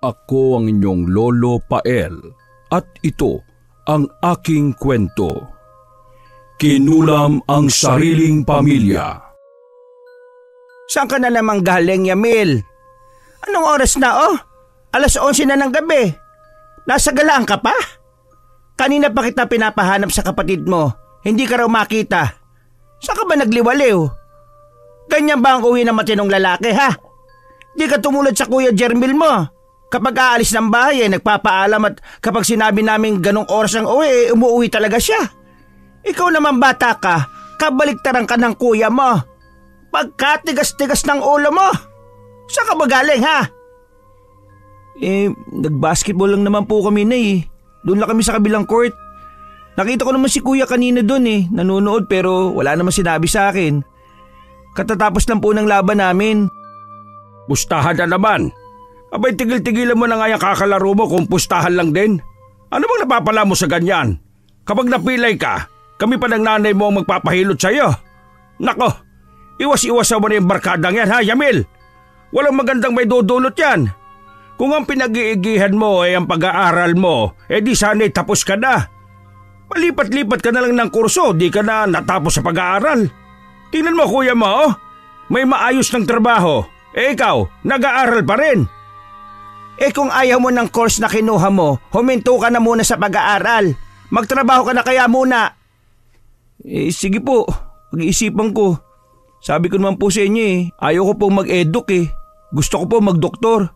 Ako ang inyong Lolo Pael at ito ang aking kwento. Kinulam ang sariling pamilya. Saan ka na namang galing, Yamil? Anong oras na, oh? 11:00 na ng gabi. Nasa galaan ka pa? Kanina pa kita pinapahanap sa kapatid mo. Hindi ka raw makita. Saan ka ba nagliwaliw? Ganyan ba ang uwi ng matinong lalaki, ha? Di ka tumulad sa Kuya Jermil mo. Kapag aalis ng bahay, nagpapaalam at kapag sinabi namin ganong oras ang uwi, umuwi talaga siya. Ikaw naman bata ka, kabaliktaran ka ng kuya mo. Pagkatigas-tigas ng ulo mo. Saan ka ba galing, ha? Nag-basketball lang naman po kami na eh. Doon lang kami sa kabilang court. Nakita ko naman si kuya kanina doon eh. Nanonood pero wala naman sinabi sa akin. Katatapos lang po ng laban namin. Pustahan na naman. Abay, tigil-tigilan mo na nga yung kakalaro mo kung pustahan lang din. Ano bang napapala mo sa ganyan? Kapag napilay ka, kami pa ng nanay mo ang magpapahilot sa'yo. Nako, iwas-iwasan mo na yung barkadang yan, ha, Yamil? Walang magandang may dudulot yan. Kung ang pinag-iigihan mo ay ang pag-aaral mo, di sana'y tapos ka na. Palipat-lipat ka na lang ng kurso, di ka na natapos sa pag-aaral. Tingnan mo, kuya mo, oh. May maayos ng trabaho. Ikaw, nag-aaral pa rin. Kung ayaw mo ng course na kinuha mo, huminto ka na muna sa pag-aaral. Magtrabaho ka na kaya muna. Sige po, pag-iisipan ko. Sabi ko naman po sa inyo ayaw ko pong mag-eduk Gusto ko po mag-doktor.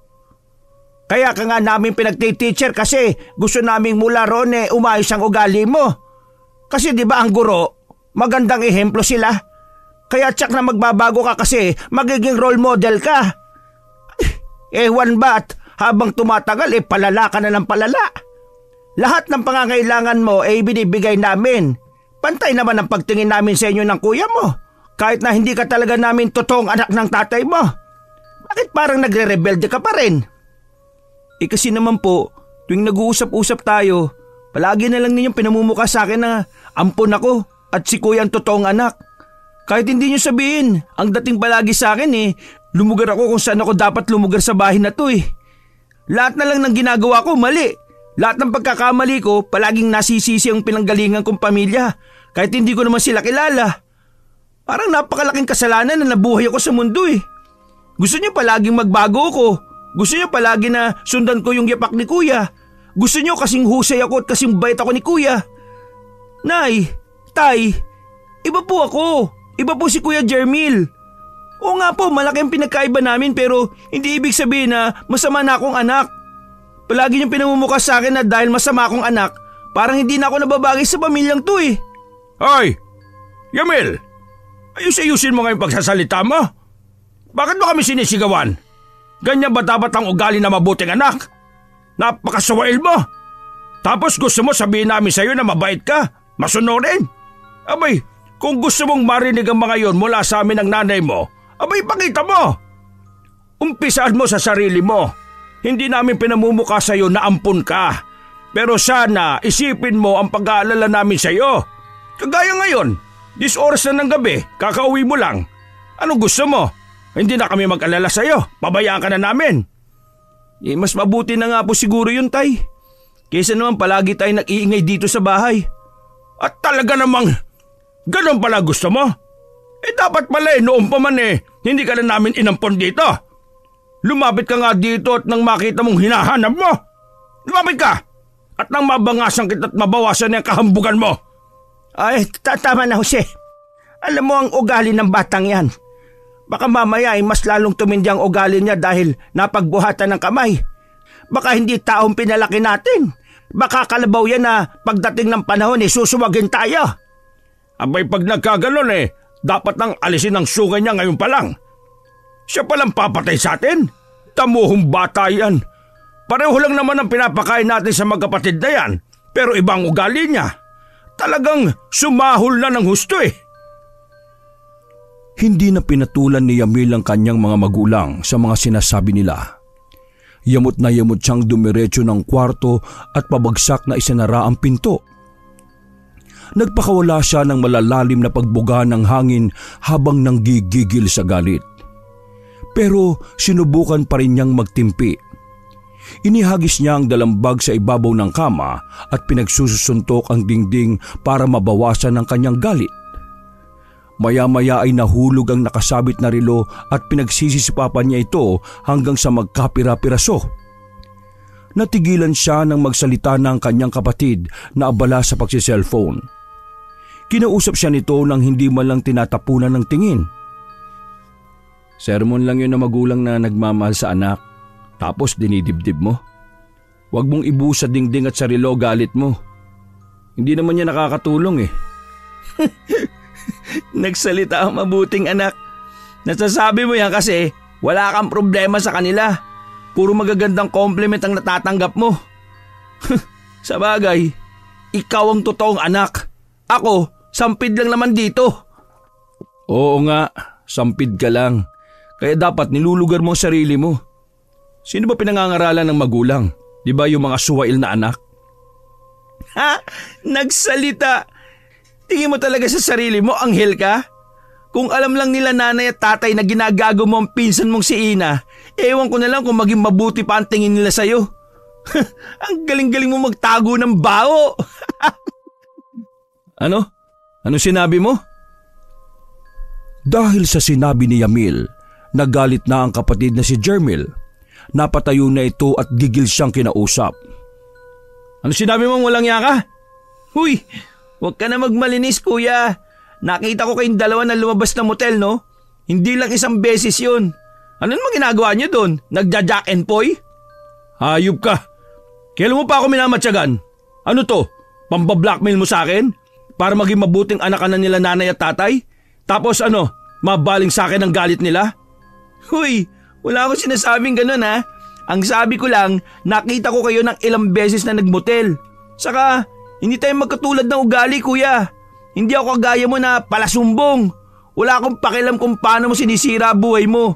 Kaya ka nga namin pinagtiteacher kasi gusto naming mula roon umayos ang ugali mo. Kasi di ba ang guro, magandang ehemplo sila. Kaya tsak na magbabago ka kasi magiging role model ka. Ewan ba at habang tumatagal palala ka na ng palala. Lahat ng pangangailangan mo binibigay namin. Pantay naman ang pagtingin namin sa inyo ng kuya mo. Kahit na hindi ka talaga namin totoong anak ng tatay mo. Bakit parang nagre-rebelde ka pa rin? Kasi naman po, tuwing nag-uusap-usap tayo, palagi na lang ninyong pinamumukha sa akin na ampon ako at si kuya ang totoong anak. Kahit hindi nyo sabihin, ang dating palagi sa akin lumugar ako kung saan ako dapat lumugar sa bahay na to Lahat na lang ng ginagawa ko mali. Lahat ng pagkakamali ko, palaging nasisisi ang pinanggalingan kong pamilya. Kahit hindi ko naman sila kilala. Parang napakalaking kasalanan na nabuhay ako sa mundo Gusto niyo palaging magbago ko. Gusto niyo palagi na sundan ko yung yapak ni kuya. Gusto niyo kasing husay ako at kasing bait ako ni kuya. Nay, tay, iba po ako. Iba po si Kuya Jermil. Oo nga po, malaki ang pinagkaiba namin pero hindi ibig sabihin na masama na akong anak. Palagi niyong pinamumukha sa akin na dahil masama akong anak, parang hindi na ako nababagay sa pamilyang to Hoy! Yamil! Ayus-ayusin mo ngayong pagsasalita mo. Bakit mo kami sinisigawan? Ganyan ba dapat ang ugali na mabuting anak? Napakasawail mo! Tapos gusto mo sabihin namin sa'yo na mabait ka, masunurin? Abay, kung gusto mong marinig ang mga yon mula sa amin ng nanay mo, abay pakita mo! Umpisaan mo sa sarili mo. Hindi namin pinamumukha sa'yo na ampun ka. Pero sana isipin mo ang pag-aalala namin sa'yo. Kagaya ngayon, 10 oras na ng gabi, kakauwi mo lang. Anong gusto mo? Hindi na kami mag-alala sa'yo. Pabayaan ka na namin. Mas mabuti na nga po siguro yun, tay. Kaysa naman palagi tayo nag-iingay dito sa bahay. At talaga namang ganon pala gusto mo? Dapat pala noon pa man hindi ka na namin inampon dito. Lumapit ka nga dito at nang makita mong hinahanap mo. Lumapit ka! At nang mabangasan kita at mabawasan yung kahambugan mo. Ay, tama na Jose. Alam mo ang ugali ng batang yan. Baka mamaya mas lalong tumindi ang ugali niya dahil napagbuhatan ng kamay. Baka hindi taong pinalaki natin. Baka kalabaw yan na pagdating ng panahon susuwagin tayo. Abay pag nagkaganon dapat nang alisin ang sungay niya ngayon pa lang. Siya palang papatay sa atin? Tamuhong bata yan. Pareho lang naman ang pinapakain natin sa magkapatid na yan. Pero ibang ugali niya. Talagang sumahol na ng husto Hindi na pinatulan ni Yamil ang kanyang mga magulang sa mga sinasabi nila. Yamot na yamot siyang dumiretso ng kwarto at pabagsak na isinara ang pinto. Nagpakawala siya ng malalalim na pagbuga ng hangin habang nanggigigil sa galit. Pero sinubukan pa rin niyang magtimpi. Inihagis niya ang dalambag sa ibabaw ng kama at pinagsusuntok ang dingding para mabawasan ang kanyang galit. Maya-maya ay nahulog ang nakasabit na relo at pinagsisisipapan niya ito hanggang sa magkapira-piraso. Natigilan siya nang magsalita ng kanyang kapatid na abala sa pagsiselfone. Kinausap siya nito nang hindi man lang tinatapunan ng tingin. Sermon lang yun na magulang na nagmamahal sa anak, tapos dinidibdib mo. Huwag mong ibu sa dingding at sa relo galit mo. Hindi naman niya nakakatulong eh. Nagsalita ang mabuting anak. Nasasabi mo yan kasi wala kang problema sa kanila. Puro magagandang compliment ang natatanggap mo. Sa bagay, ikaw ang totoong anak. Ako, sampid lang naman dito. Oo nga, sampid ka lang. Kaya dapat nilulugar mo ang sarili mo. Sino ba pinangangaralan ng magulang? Di ba yung mga suwail na anak? Ha? Nagsalita? Tingin mo talaga sa sarili mo, anghel ka? Kung alam lang nila nanay at tatay na ginagago mo ang pinsan mong si Ina, ewan ko na lang kung maging mabuti pa ang tingin nila sa'yo. Ang galing-galing mo magtago ng bao. Ano? Anong sinabi mo? Dahil sa sinabi ni Yamil, nagalit na ang kapatid na si Jermil. Napatayo na ito at gigil siyang kinausap. Ano sinabi mong walang yaka? Huy, huwag ka na magmalinis kuya. Nakita ko kayong dalawa na lumabas ng motel, no? Hindi lang isang beses yun. Ano naman ginagawa niyo doon? Nagja-jack and poy? Hayop ka. Kailan mo pa ako minamatyagan? Ano to? Pambablockmail mo sa akin? Para maging mabuting anak ka na nila nanay at tatay? Tapos ano, mabaling sa akin ang galit nila? Huy, wala akong sinasabing ganun ha. Ang sabi ko lang, nakita ko kayo ng ilang beses na nagmotel. Saka, hindi tayo magkatulad ng ugali kuya. Hindi ako kagaya mo na palasumbong. Wala akong pakialam kung paano mo sinisira buhay mo.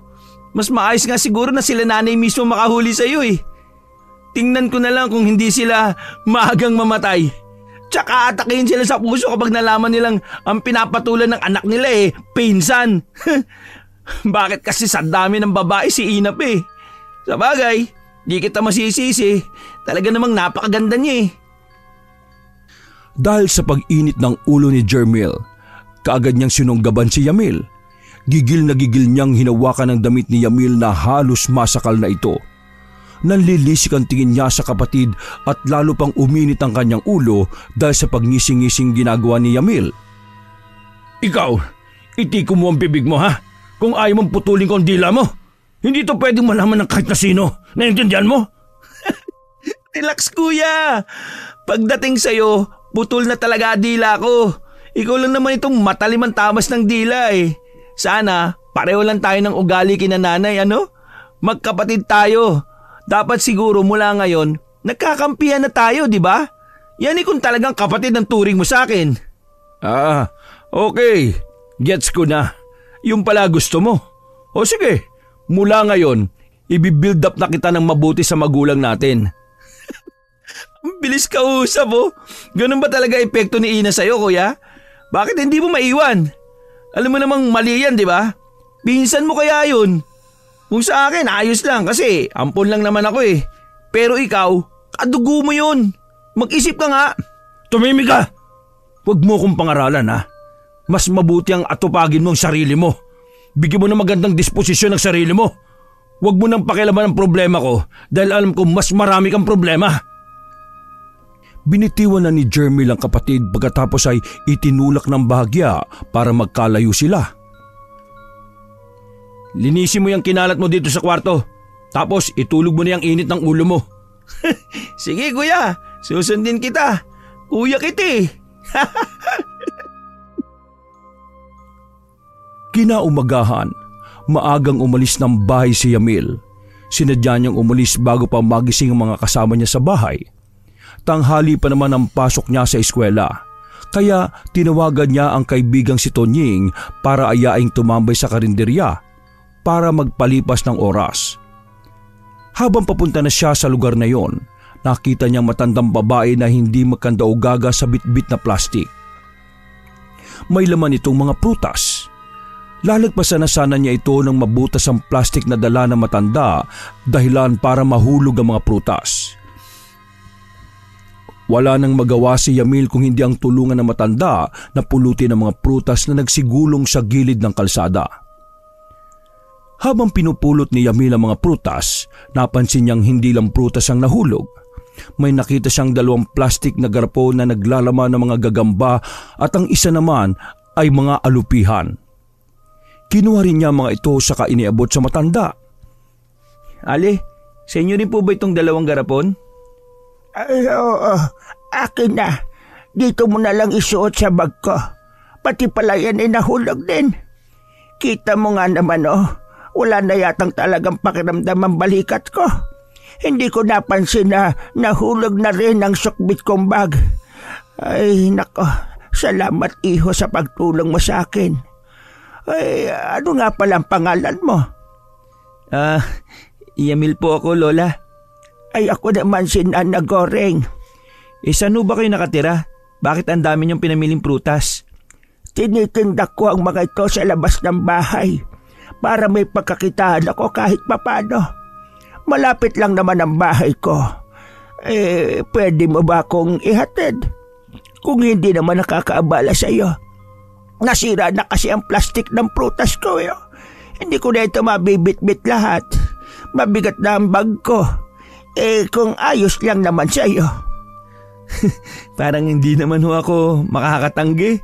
Mas maayos nga siguro na sila nanay mismo makahuli sa'yo eh. Tingnan ko na lang kung hindi sila maagang mamatay. Tsaka atakin sila sa puso kapag nalaman nilang ang pinapatulan ng anak nila eh, pinsan. Bakit kasi sa dami ng babae si Inap eh? Sa bagay, di kita masisisi. Talaga namang napakaganda niya eh. Dahil sa pag-init ng ulo ni Jermil, kaagad niyang sinunggaban si Yamil. Gigil na gigil niyang hinawakan ang damit ni Yamil na halos masakal na ito. Nanlilisik ang tingin niya sa kapatid at lalo pang uminit ang kanyang ulo dahil sa pagnising-ngising ginagawa ni Yamil. Ikaw, itiko mo ang bibig mo ha? Kung ayaw mong putulin ko ang dila mo. Hindi to pwedeng malaman ng kahit na sino. Naiintindihan mo? Relax kuya. Pagdating sa'yo, putol na talaga dila ko. Ikaw lang naman itong matalimang tamas ng dila eh. Sana, pareho lang tayo ng ugali kina nanay, ano? Magkapatid tayo. Dapat siguro mula ngayon, nagkakampihan na tayo, di ba? Yan eh kung talagang kapatid ang turing mo sa akin. Ah, okay. Gets ko na. Yung pala gusto mo. O sige, mula ngayon, i-build up na kita ng mabuti sa magulang natin. Bilis ka usap oh. Ganun ba talaga epekto ni Ina sa'yo kuya? Bakit hindi mo maiwan? Alam mo namang mali yan di ba? Pinsan mo kaya yun? Kung sa akin ayos lang kasi ampon lang naman ako eh. Pero ikaw, kadugo mo yun. Mag-isip ka nga. Tumimik ka! Huwag mo kong pangaralan ha. Mas mabuti ang atupagin mo ang sarili mo. Bigyan mo ng magandang disposisyon ng sarili mo. Huwag mo nang pakialaman ang problema ko dahil alam ko mas marami kang problema. Binitiwan na ni Jermil ang kapatid pagkatapos ay itinulak ng bahagya para magkalayo sila. Linisin mo yung kinalat mo dito sa kwarto. Tapos itulog mo na yung init ng ulo mo. Sige kuya, susundin kita. Kuya kita eh. Kinaumagahan, maagang umalis ng bahay si Yamil. Sinadya niyang umalis bago pa magising ang mga kasama niya sa bahay. Tanghali pa naman ang pasok niya sa eskwela. Kaya tinawagan niya ang kaibigang si Tonying para ayaing tumambay sa karinderya para magpalipas ng oras. Habang papunta na siya sa lugar na yon, nakita niyang matandang babae na hindi magkandaugaga sa bitbit na plastik. May laman itong mga prutas. Lalagpasan na sana niya ito ng mabutas ang plastik na dala ng matanda dahilan para mahulog ang mga prutas. Wala nang magawa si Yamil kung hindi ang tulungan ng matanda na pulutin ang mga prutas na nagsigulong sa gilid ng kalsada. Habang pinupulot ni Yamil ang mga prutas, napansin niyang hindi lang prutas ang nahulog. May nakita siyang 2 plastik na garapon na naglalaman ng mga gagamba at ang isa naman ay mga alupihan. Kinuha rin niya mga ito saka iniabot sa matanda. Ali, sa inyo rin po ba itong 2 garapon? Ay, oo, akin na. Dito mo na lang isuot sa bag ko. Pati pala yan ay nahulog din. Kita mo nga naman wala na yatang talagang pakiramdam ang balikat ko. Hindi ko napansin na nahulog na rin ang sukbit kong bag. Ay, nako, salamat iho sa pagtulong mo sa akin. Ay, ano nga pala ang pangalan mo? Yamil po ako, Lola. Ay, ako naman si Nana Goreng. Saan ba kayo nakatira? Bakit ang dami niyong pinamiling prutas? Tinitinda ko ang mga ito sa labas ng bahay para may pagkakitaan ako kahit papano. Malapit lang naman ang bahay ko. Pwede mo ba akong ihatid? Kung hindi naman nakakaabala sa iyo. Nasira na kasi ang plastik ng prutas ko. Hindi ko na ito mabibit-bit lahat. Mabigat na ang bag ko. Kung ayos lang naman sa iyo. Parang hindi naman ako makakatanggi.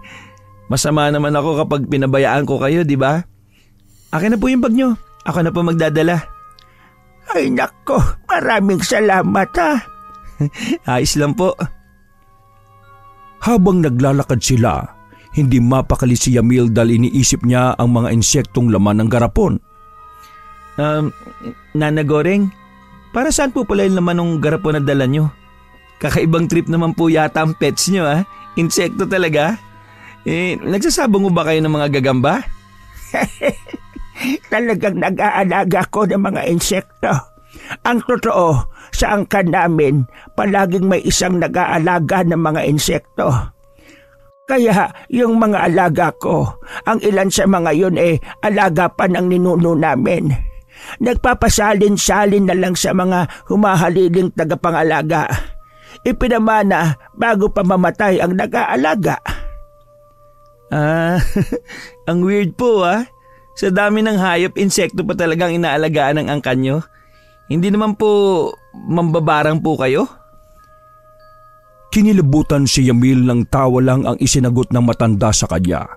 Masama naman ako kapag pinabayaan ko kayo, di ba? Akin na po yung bag nyo. Ako na po magdadala. Ay nako, maraming salamat ha. Ayos lang po. Habang naglalakad sila, hindi mapakali si Yamil dahil iniisip niya ang mga insektong laman ng garapon. Nana Goreng, para saan po pala yung laman ng garapon na dala nyo? Kakaibang trip naman po yata ang pets nyo ha? Insekto talaga? Nagsasabong mo ba kayo ng mga gagamba? Talagang nag-aalaga ko ng mga insekto. Ang totoo, sa angkan namin, palaging may isang nag-aalaga ng mga insekto. Kaya yung mga alaga ko, ang ilan sa mga yun alaga pa ng ninuno namin. Nagpapasalin-salin na lang sa mga humahaliling tagapangalaga. Ipinamana bago pa mamatay ang nag-aalaga. Ang weird po Sa dami ng hayop, insekto pa talagang inaalagaan ng angkan nyo. Hindi naman po mambabarang po kayo? Kinilabutan si Yamil ng tawa lang ang isinagot ng matanda sa kanya.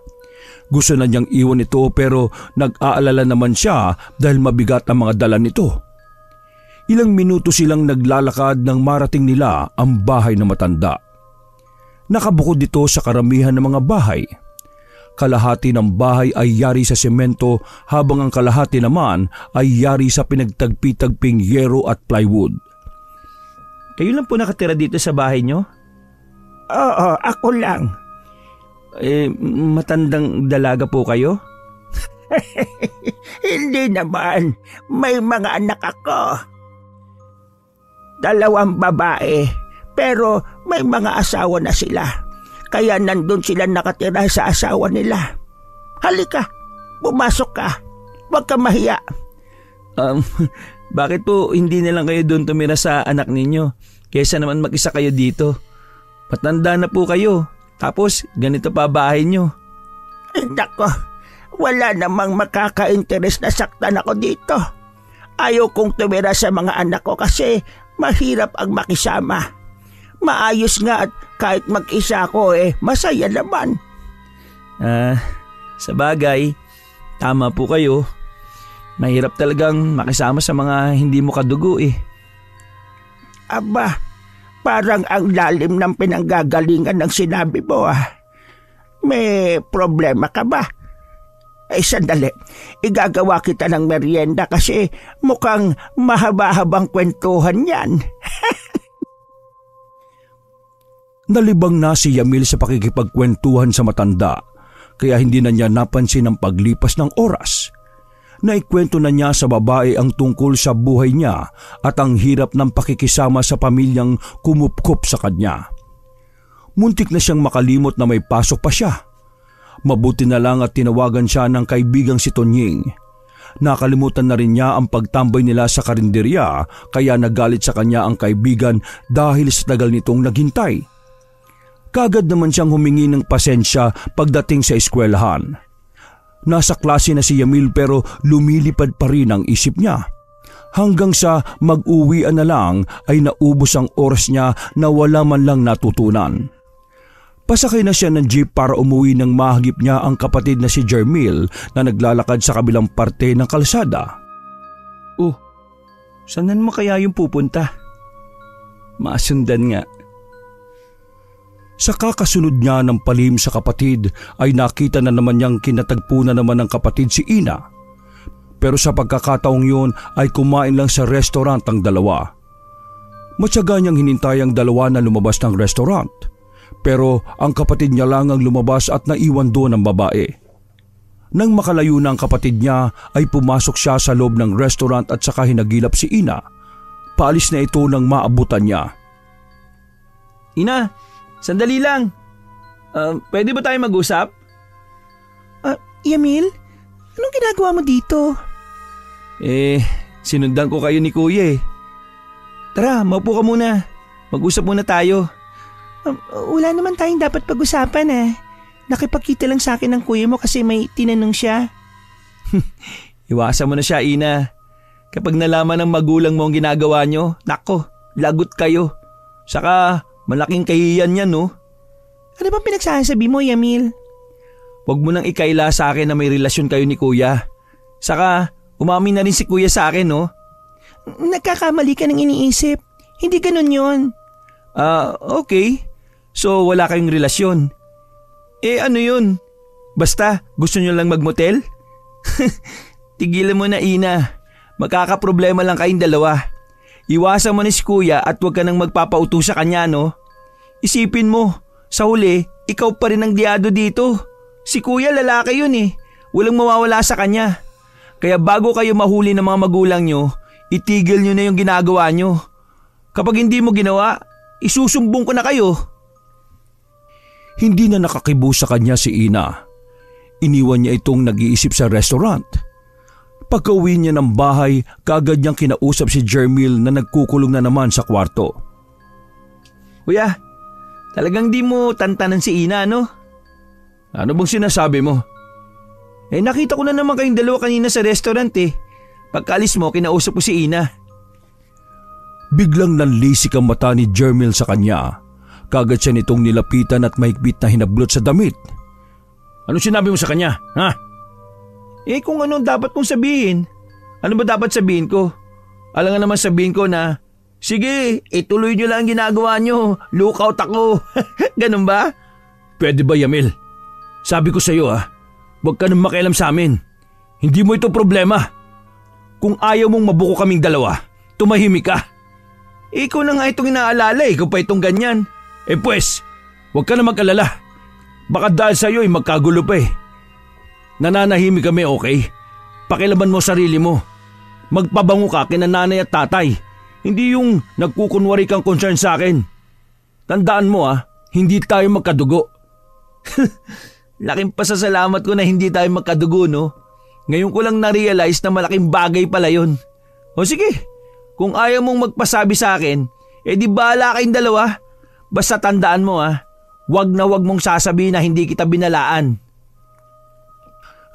Gusto na niyang iwan ito pero nag-aalala naman siya dahil mabigat ang mga dala nito. Ilang minuto silang naglalakad nang marating nila ang bahay ng matanda. Nakabukod dito sa karamihan ng mga bahay. Kalahati ng bahay ay yari sa semento habang ang kalahati naman ay yari sa pinagtagpi-tagping yero at plywood. Kayo lang po nakatira dito sa bahay nyo? Oo, ako lang. Matandang dalaga po kayo? Hindi naman. May mga anak ako. 2 babae, pero may mga asawa na sila. Kaya nandun sila nakatira sa asawa nila. Halika, pumasok ka. Huwag ka mahiya. Bakit po hindi na lang kayo doon tumira sa anak ninyo? Kaysa naman mag-isa kayo dito. Matanda na po kayo. Tapos ganito pa bahay nyo. Nako, wala namang makaka-interes na saktan ako dito. Ayaw kong tumira sa mga anak ko kasi mahirap ang makisama. Maayos nga at kahit mag-isa ako masaya naman. Sa bagay, tama po kayo. Mahirap talagang makisama sa mga hindi mo kadugo Aba, parang ang lalim ng pinanggagalingan ng sinabi mo May problema ka ba? Sandali, igagawa kita ng merienda kasi mukhang mahaba-habang kwentuhan yan. Nalibang na si Yamil sa pakikipagkwentuhan sa matanda kaya hindi na niya napansin ang paglipas ng oras. Naikwento na niya sa babae ang tungkol sa buhay niya at ang hirap ng pakikisama sa pamilyang kumupkop sa kanya. Muntik na siyang makalimot na may pasok pa siya. Mabuti na lang at tinawagan siya ng kaibigang si Tonying. Nakalimutan na rin niya ang pagtambay nila sa karinderya kaya nagalit sa kanya ang kaibigan dahil sa tagal nitong naghintay. Kagad naman siyang humingi ng pasensya pagdating sa eskwelahan. Nasa klase na si Yamil pero lumilipad pa rin ang isip niya. Hanggang sa mag-uwian na lang ay naubos ang oras niya na wala man lang natutunan. Pasakay na siya ng jeep para umuwi nang mahagip niya ang kapatid na si Jermil na naglalakad sa kabilang parte ng kalsada. Oh, saan naman kaya yung pupunta? Masundan nga. Sa kakasunod niya ng palihim sa kapatid ay nakita na naman niyang kinatagpo na naman ng kapatid si Ina. Pero sa pagkakataong yun ay kumain lang sa restaurant ang dalawa. Matyaga niyang hinintay ang dalawa na lumabas ng restaurant. Pero ang kapatid niya lang ang lumabas at naiwan doon ang babae. Nang makalayo na ang kapatid niya ay pumasok siya sa loob ng restaurant at saka hinagilap si Ina. Paalis na ito nang maabutan niya. Ina, sandali lang. Pwede ba tayo mag-usap? Yamil, anong ginagawa mo dito? Sinundan ko kayo ni Kuya eh. Tara, maupo ka muna. Mag-usap muna tayo. Wala naman tayong dapat pag-usapan eh. Nakipagkita lang sa akin ng kuya mo kasi may tinanong siya. Iwasan mo na siya, Ina. Kapag nalaman ng magulang mo ang ginagawa nyo, nako, lagot kayo. Saka malaking kahiyan yan, no? Ano bang pinagsasabi mo, Yamil? Huwag mo nang ikaila sa akin na may relasyon kayo ni Kuya. Saka umamin na rin si Kuya sa akin, no? Nagkakamali ka ng iniisip. Hindi ganun yon. Okay. So wala kayong relasyon. Ano yun? Basta gusto nyo lang magmotel? Tigilan mo na, Ina. Magkakaproblema lang kayong dalawa. Iwasan mo ni si Kuya at huwag ka nang magpapauto sa kanya, no? Isipin mo, sa huli, ikaw pa rin ang diado dito. Si Kuya lalaki yun eh. Walang mawawala sa kanya. Kaya bago kayo mahuli ng mga magulang nyo, itigil nyo na yung ginagawa nyo. Kapag hindi mo ginawa, isusumbong ko na kayo. Hindi na nakakibo sa kanya si Ina. Iniwan niya itong nag-iisip sa restaurant. Pagka-uwi niya ng bahay, kaagad niyang kinausap si Jermil na nagkukulong na naman sa kwarto. Kuya, talagang di mo tantanan si Ina, no? Ano bang sinasabi mo? Nakita ko na naman kayong dalawa kanina sa restaurant eh. Pagkaalis mo, kinausap ko si Ina. Biglang nanlisik ang mata ni Jermil sa kanya. Kagad siya nitong nilapitan at mahigpit na hinablot sa damit. Ano sinabi mo sa kanya, ha? Kung anong dapat kong sabihin. Ano ba dapat sabihin ko? Alam nga naman sabihin ko na, sige, ituloy nyo lang ang ginagawa nyo. Lookout ako. Ganun ba? Pwede ba, Yamil? Sabi ko sa iyo, huwag ka nang makialam sa amin. Hindi mo ito problema. Kung ayaw mong mabuko kaming dalawa, tumahimik ka. Ikaw na nga itong inaalala eh, ikaw pa itong ganyan. Pues, huwag ka na mag-alala. Baka dahil sa iyo ay magkagulo pa eh. Nananahimik kami, okay? Pakilaban mo sarili mo. Magpabango ka kina nanay at tatay. Hindi yung nagkukunwari kang concern sa akin. Tandaan mo hindi tayo magkadugo. Laking pasasalamat ko na hindi tayo magkadugo, no? Ngayon ko lang na-realize na malaking bagay pala yun. O sige, kung ayaw mong magpasabi sa akin, di bahala kayong dalawa. Basta tandaan mo wag na wag mong sasabihin na hindi kita binalaan.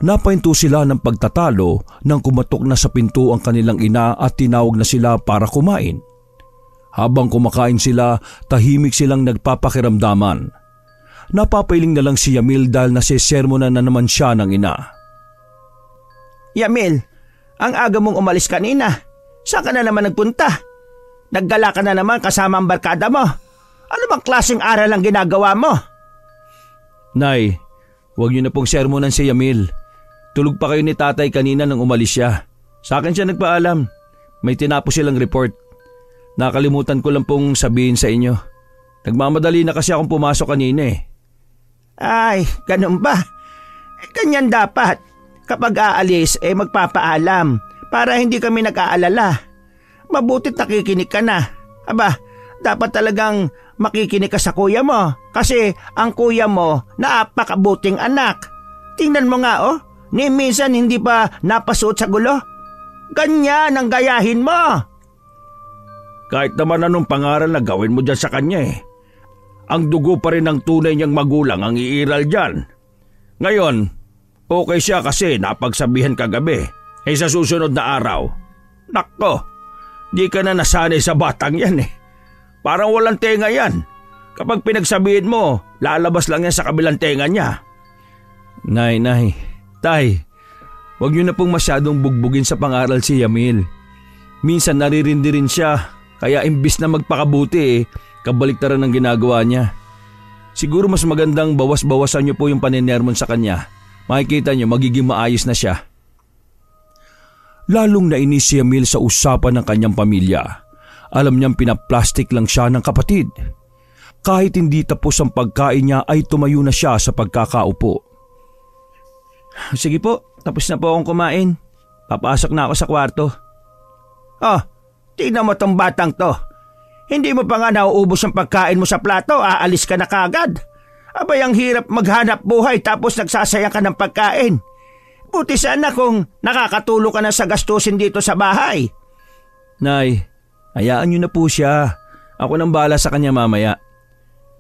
Napahinto sila ng pagtatalo nang kumatok na sa pinto ang kanilang ina at tinawag na sila para kumain. Habang kumakain sila, tahimik silang nagpapakiramdaman. Napapailing na lang si Yamil dahil nasisermonan na naman siya ng ina. Yamil, ang aga mong umalis kanina. Saan ka na naman nagpunta? Naggala ka na naman kasama ang barkada mo. Ano bang klaseng aral ang ginagawa mo? Nay, huwag niyo na pong sermonan si Yamil. Tulog pa kayo ni tatay kanina nang umalis siya. Sa akin siya nagpaalam. May tinapos silang report. Nakalimutan ko lang pong sabihin sa inyo. Nagmamadali na kasi akong pumasok kanina eh. Ay, ganun ba? Ganyan dapat. Kapag aalis magpapaalam para hindi kami nag-aalala. Mabutit nakikinig ka na. Aba, dapat talagang makikinig ka sa kuya mo kasi ang kuya mo napakabuting anak. Tingnan mo nga ni minsan hindi pa napasuot sa gulo. Ganyan ang gayahin mo. Kahit naman anong pangaral na gawin mo dyan sa kanya ang dugo pa rin ng tunay niyang magulang ang iiral dyan. Ngayon, okay siya kasi napagsabihan kagabi. Sa susunod na araw, nako, di ka na nasanay sa batang yan Parang walang tenga yan. Kapag pinagsabihin mo, lalabas lang yan sa kabilang tenga niya. Nay, tay, huwag niyo na pong masyadong bugbugin sa pangaral si Yamil. Minsan naririndi rin siya, kaya imbis na magpakabuti kabaliktaran ang ginagawa niya. Siguro mas magandang bawas-bawasan niyo po yung paninermon sa kanya. Makikita niyo magiging maayos na siya. Lalong nainis si Yamil sa usapan ng kanyang pamilya. Alam niyang pinaplastik lang siya ng kapatid. Kahit hindi tapos ang pagkain niya ay tumayo na siya sa pagkakaupo. Sige po, tapos na po akong kumain. Papasok na ako sa kwarto. Tingnan mo tong batang to. Hindi mo pa nga nauubos ang pagkain mo sa plato, aalis ka na kagad. Abay, ang hirap maghanap buhay tapos nagsasayang ka ng pagkain. Buti sana kung nakakatulong ka na sa gastusin dito sa bahay. Nay, hayaan niyo na po siya. Ako nang bahala sa kanya mamaya.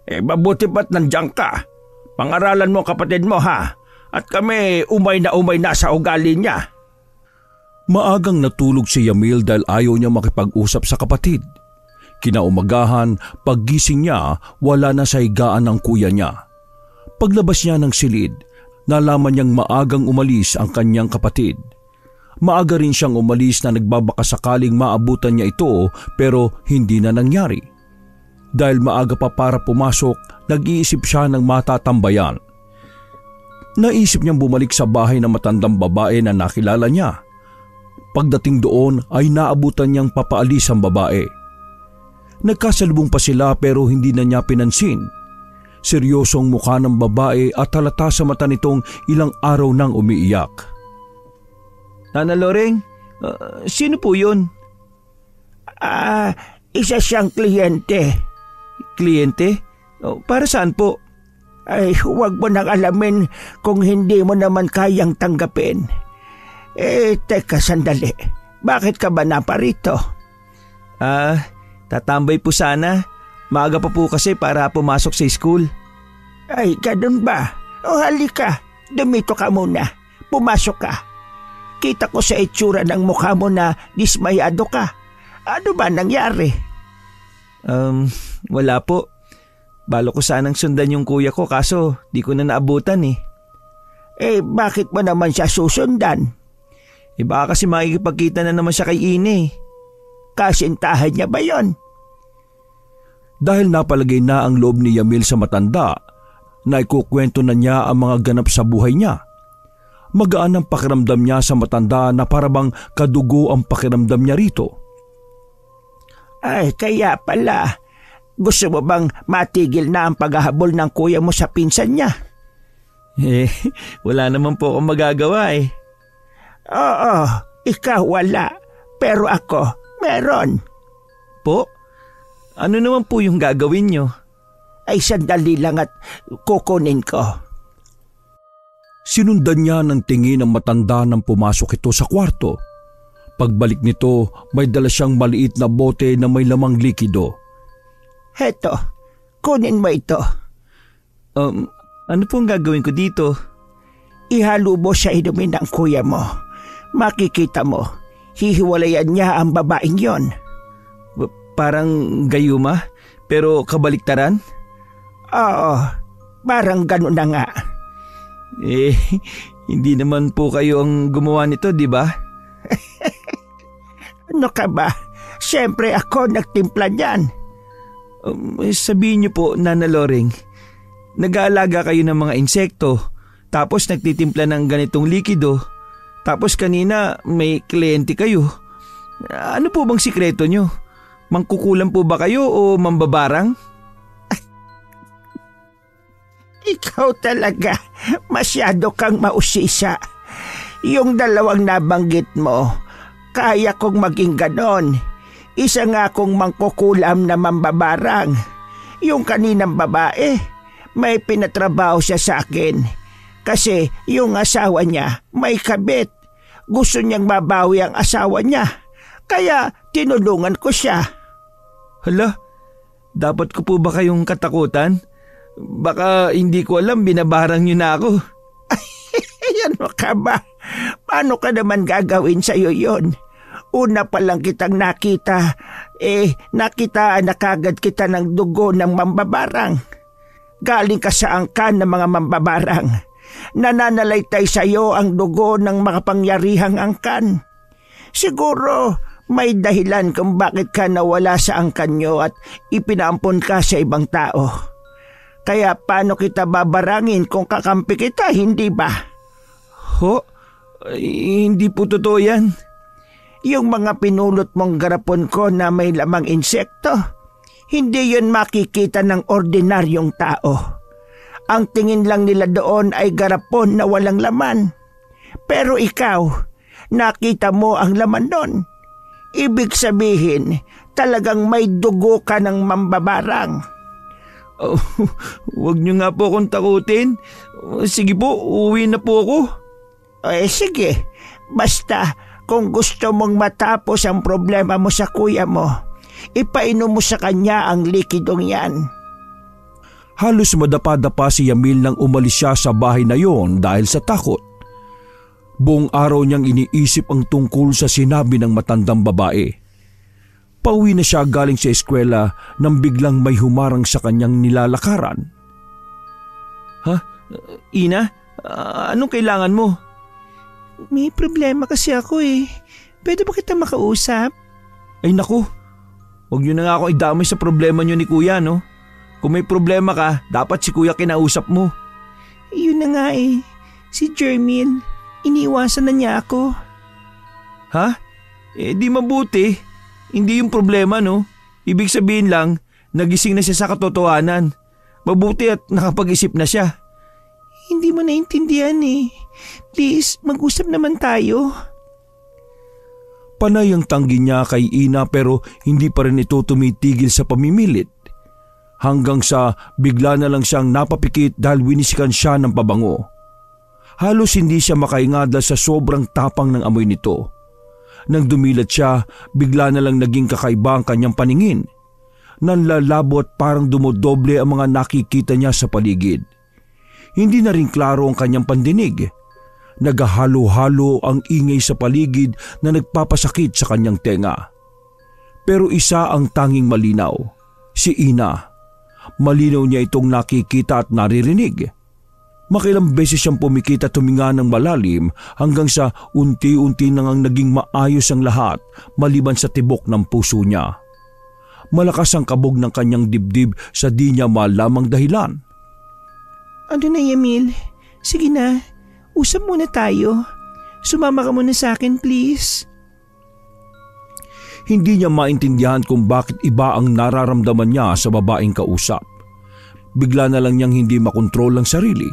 Mabuti ba't nandiyan ka? Pangaralan mo kapatid mo At kami umay na sa ugali niya. Maagang natulog si Yamil dahil ayaw niya makipag-usap sa kapatid. Kinaumagahan, paggising niya, wala na sa higaan ng kuya niya. Paglabas niya ng silid, nalaman niyang maagang umalis ang kanyang kapatid. Maaga rin siyang umalis na nagbabaka sakaling maabutan niya ito pero hindi na nangyari. Dahil maaga pa para pumasok, nag-iisip siya ng matatambayan. Naisip niyang bumalik sa bahay ng matandang babae na nakilala niya. Pagdating doon ay naabutan niyang papaalis ang babae. Nagkasalubong pa sila pero hindi na niya pinansin. Seryosong mukha ng babae at halata sa mata nitong ilang araw nang umiiyak. Nana Loreng, sino po yun? Isa siyang kliyente. Kliyente? Para saan po? Ay, huwag mo nang alamin kung hindi mo naman kayang tanggapin. Teka sandali. Bakit ka ba naparito? Tatambay po sana. Maaga pa po kasi para pumasok sa school. Ay, ganun ba? O halika, dumito ka muna. Pumasok ka. Kita ko sa itsura ng mukha mo na dismayado ka. Ano ba nangyari? Wala po. Balo ko sanang sundan yung kuya ko kaso di ko na naabutan . Bakit mo naman siya susundan? Baka kasi makikipagkita na naman siya kay Ine. Kasintahan niya ba yon? Dahil napalagay na ang loob ni Yamil sa matanda, na ikukwento na niya ang mga ganap sa buhay niya. Magaan ang pakiramdam niya sa matanda na parabang kadugo ang pakiramdam niya rito. Ay, kaya pala. Gusto mo bang matigil na ang paghahabol ng kuya mo sa pinsan niya? Wala naman po akong magagawa . Oo, ikaw wala. Pero ako, meron. Po? Ano naman po yung gagawin niyo? Ay, sandali lang at kukunin ko. Sinundan niya ng tingin ng matanda nang pumasok ito sa kwarto. Pagbalik nito, may dala siyang maliit na bote na may lamang likido. Heto, kunin mo ito. Ano pong gagawin ko dito? Ihalo mo sa inumin ng kuya mo. Makikita mo, hihiwalayan niya ang babaeng yon. Parang gayuma, pero kabaliktaran? Oo, parang ganun na nga. Hindi naman po kayo ang gumawa nito, di ba? Ano ka ba? Siyempre ako nagtimpla niyan. Sabihin niyo po, Nana Loreng, nag-aalaga kayo ng mga insekto, tapos nagtitimpla ng ganitong likido, tapos kanina may kliyente kayo. Ano po bang sikreto niyo? Mangkukulam po ba kayo o mambabarang? Ikaw talaga, masyado kang mausisa. Yung dalawang nabanggit mo, kaya kong maging ganon. Isa nga akong mangkukulam na mambabarang. Yung kaninang babae, may pinatrabaho siya sa akin. Kasi yung asawa niya may kabit. Gusto niyang mabawi ang asawa niya. Kaya tinulungan ko siya. Hala, dapat ko po ba kayong katakutan? Baka hindi ko alam, binabarang niyo na ako. Ano ka ba? Paano ka naman gagawin sa'yo yon? Una pa lang kitang nakita, nakitaan na kagad kita ng dugo ng mambabarang. Galing ka sa angkan ng mga mambabarang. Nananalaytay sa'yo ang dugo ng makapangyarihang angkan. Siguro may dahilan kung bakit ka nawala sa angkan nyo at ipinaampon ka sa ibang tao. Kaya paano kita babarangin kung kakampi kita, hindi ba? Hindi po totoo yan. Yung mga pinulot mong garapon ko na may lamang insekto, hindi yun makikita ng ordinaryong tao. Ang tingin lang nila doon ay garapon na walang laman. Pero ikaw, nakita mo ang laman doon. Ibig sabihin, talagang may dugo ka ng mambabarang. Huwag niyo nga po akong takutin. Sige po, uwi na po ako. Sige, basta kung gusto mong matapos ang problema mo sa kuya mo, ipainom mo sa kanya ang likidong yan. Halos madapa-dapa si Yamil nang umalis siya sa bahay na yon dahil sa takot. Buong araw niyang iniisip ang tungkol sa sinabi ng matandang babae. Pauwi na siya galing sa eskwela nang biglang may humarang sa kanyang nilalakaran. Ina, anong kailangan mo? May problema kasi ako Pwede ba kita makausap? Ay naku, huwag niyo na nga ako idamay sa problema niyo ni kuya, no? Kung may problema ka, dapat si kuya kinausap mo. Yun na nga Si Jermil, iniiwasan na niya ako. Ha? Di mabuti. Hindi yung problema, no? Ibig sabihin lang, nagising na siya sa katotohanan. Mabuti at nakapag-isip na siya. Hindi mo naintindihan Please, mag-usap naman tayo. Panay ang tanggi niya kay Ina pero hindi pa rin ito tumitigil sa pamimilit. Hanggang sa bigla na lang siyang napapikit dahil winisikan siya ng pabango. Halos hindi siya makahinga dahil sa sobrang tapang ng amoy nito. Nang dumilat siya, bigla na lang naging kakaiba ang kanyang paningin. Nanlalabo at parang dumodoble ang mga nakikita niya sa paligid. Hindi na rin klaro ang kanyang pandinig. Naghahalo-halo ang ingay sa paligid na nagpapasakit sa kanyang tenga. Pero isa ang tanging malinaw, si Ina. Malinaw niya itong nakikita at naririnig. Makilang beses siyang pumikit at huminga ng malalim hanggang sa unti-unti nang naging maayos ang lahat maliban sa tibok ng puso niya. Malakas ang kabog ng kanyang dibdib sa di niya malamang dahilan. Ano na Yamil? Sige na, usap muna tayo. Sumama ka muna sa akin please. Hindi niya maintindihan kung bakit iba ang nararamdaman niya sa babaeng kausap. Bigla na lang niyang hindi makontrol ang sarili.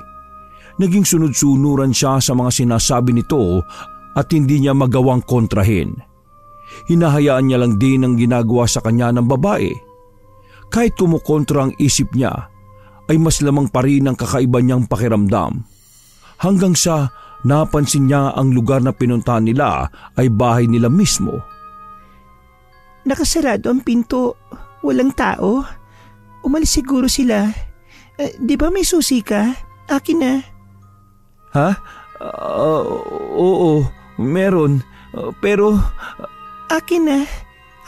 Naging sunod-sunuran siya sa mga sinasabi nito at hindi niya magawang kontrahin. Hinahayaan niya lang din ang ginagawa sa kanya ng babae. Kahit kumukontra ang isip niya, ay mas lamang pa rin ang kakaiba niyang pakiramdam. Hanggang sa napansin niya ang lugar na pinuntahan nila ay bahay nila mismo. Nakasarado ang pinto. Walang tao. Umalis siguro sila. Di ba may susi ka? Akin na. Ha? Oo, meron. Pero... Akin na.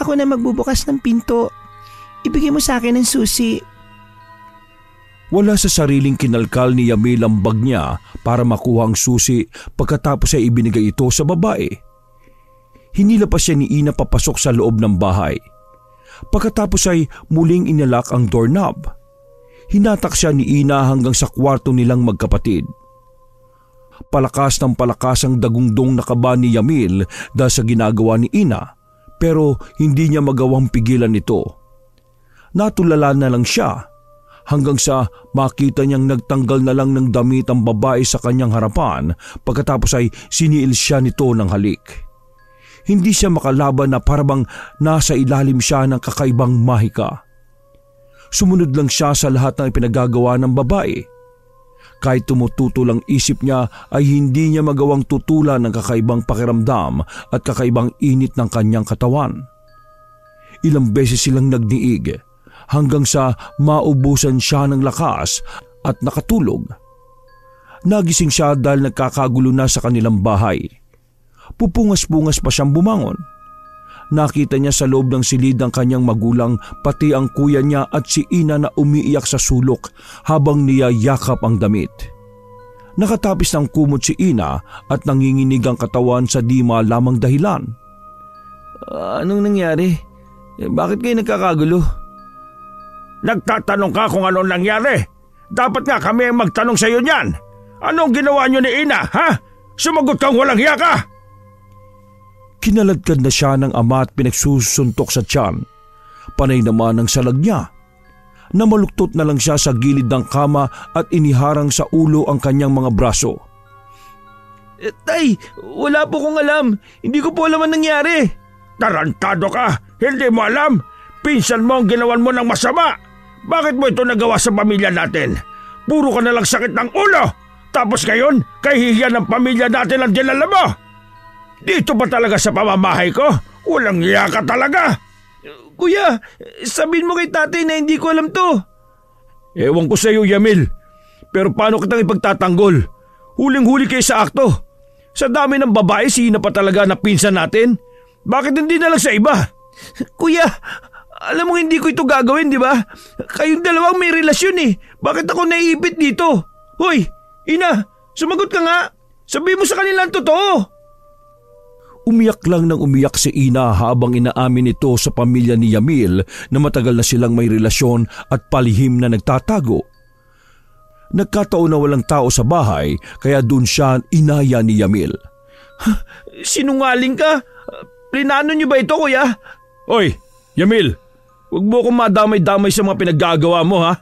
Ako na magbubukas ng pinto. Ibigay mo sa akin ang susi. Wala sa sariling kinalkal ni Yamil ang bag niya para makuha ang susi pagkatapos ay ibinigay ito sa babae. Hinila pa siya ni Ina papasok sa loob ng bahay. Pagkatapos ay muling inalak ang doorknob. Hinatak siya ni Ina hanggang sa kwarto nilang magkapatid. Palakas ng palakas ang dagundong na kaba ni Yamil dahil sa ginagawa ni Ina, pero hindi niya magawang pigilan ito. Natulala na lang siya hanggang sa makita niyang nagtanggal na lang ng damit ang babae sa kanyang harapan pagkatapos ay siniil siya nito ng halik. Hindi siya makalaban na parabang nasa ilalim siya ng kakaibang mahika. Sumunod lang siya sa lahat ng ipinagagawa ng babae. Kahit tumututo lang isip niya ay hindi niya magawang tutulan ng kakaibang pakiramdam at kakaibang init ng kanyang katawan. Ilang beses silang nagdiig hanggang sa maubusan siya ng lakas at nakatulog. Nagising siya dahil nagkakagulo na sa kanilang bahay. Pupungas-pungas pa siyang bumangon. Nakita niya sa loob ng silid ang kanyang magulang, pati ang kuya niya at si ina na umiiyak sa sulok habang niyayakap ang damit. Nakatapis ng kumot si ina at nanginginig ang katawan sa di malamang dahilan. Anong nangyari? Bakit kayo nagkakagulo? Nagtatanong ka kung anong nangyari? Dapat nga kami ang magtanong sa iyo niyan. Anong ginawa niyo ni ina, ha? Sumagot kang walang hiya ka! Kinaladkad na siya ng ama at pinagsusuntok sa tiyan. Panay naman ang salag niya. Namaluktot na lang siya sa gilid ng kama at iniharang sa ulo ang kanyang mga braso. Tay, wala po kong alam. Hindi ko po alam ang nangyari. Tarantado ka! Hindi mo alam? Pinsan mo ang ginawan mo ng masama! Bakit mo ito nagawa sa pamilya natin? Puro ka na lang sakit ng ulo! Tapos ngayon, kahihiyan ng pamilya natin ang dinala mo! Dito ba talaga sa pamamahay ko? Walang iya ka talaga! Kuya, sabihin mo kay tatay na hindi ko alam to. Ewan ko sa iyo, Yamil. Pero paano kitang ipagtatanggol? Huling-huli kayo sa akto. Sa dami ng babae, sino pa talaga na pinsan natin? Bakit hindi na lang sa iba? Kuya, alam mo hindi ko ito gagawin, di ba? Kayong dalawang may relasyon eh. Bakit ako naiipit dito? Hoy, ina, sumagot ka nga. Sabihin mo sa kanila ang totoo. Umiyak lang ng umiyak si ina habang inaamin ito sa pamilya ni Yamil na matagal na silang may relasyon at palihim na nagtatago. Nagkataon na walang tao sa bahay kaya doon siya inaya ni Yamil. Sinungaling ka? Plinano niyo ba ito, kuya? Oy, Yamil, huwag mo akong madamay-damay sa mga pinaggagawa mo, ha?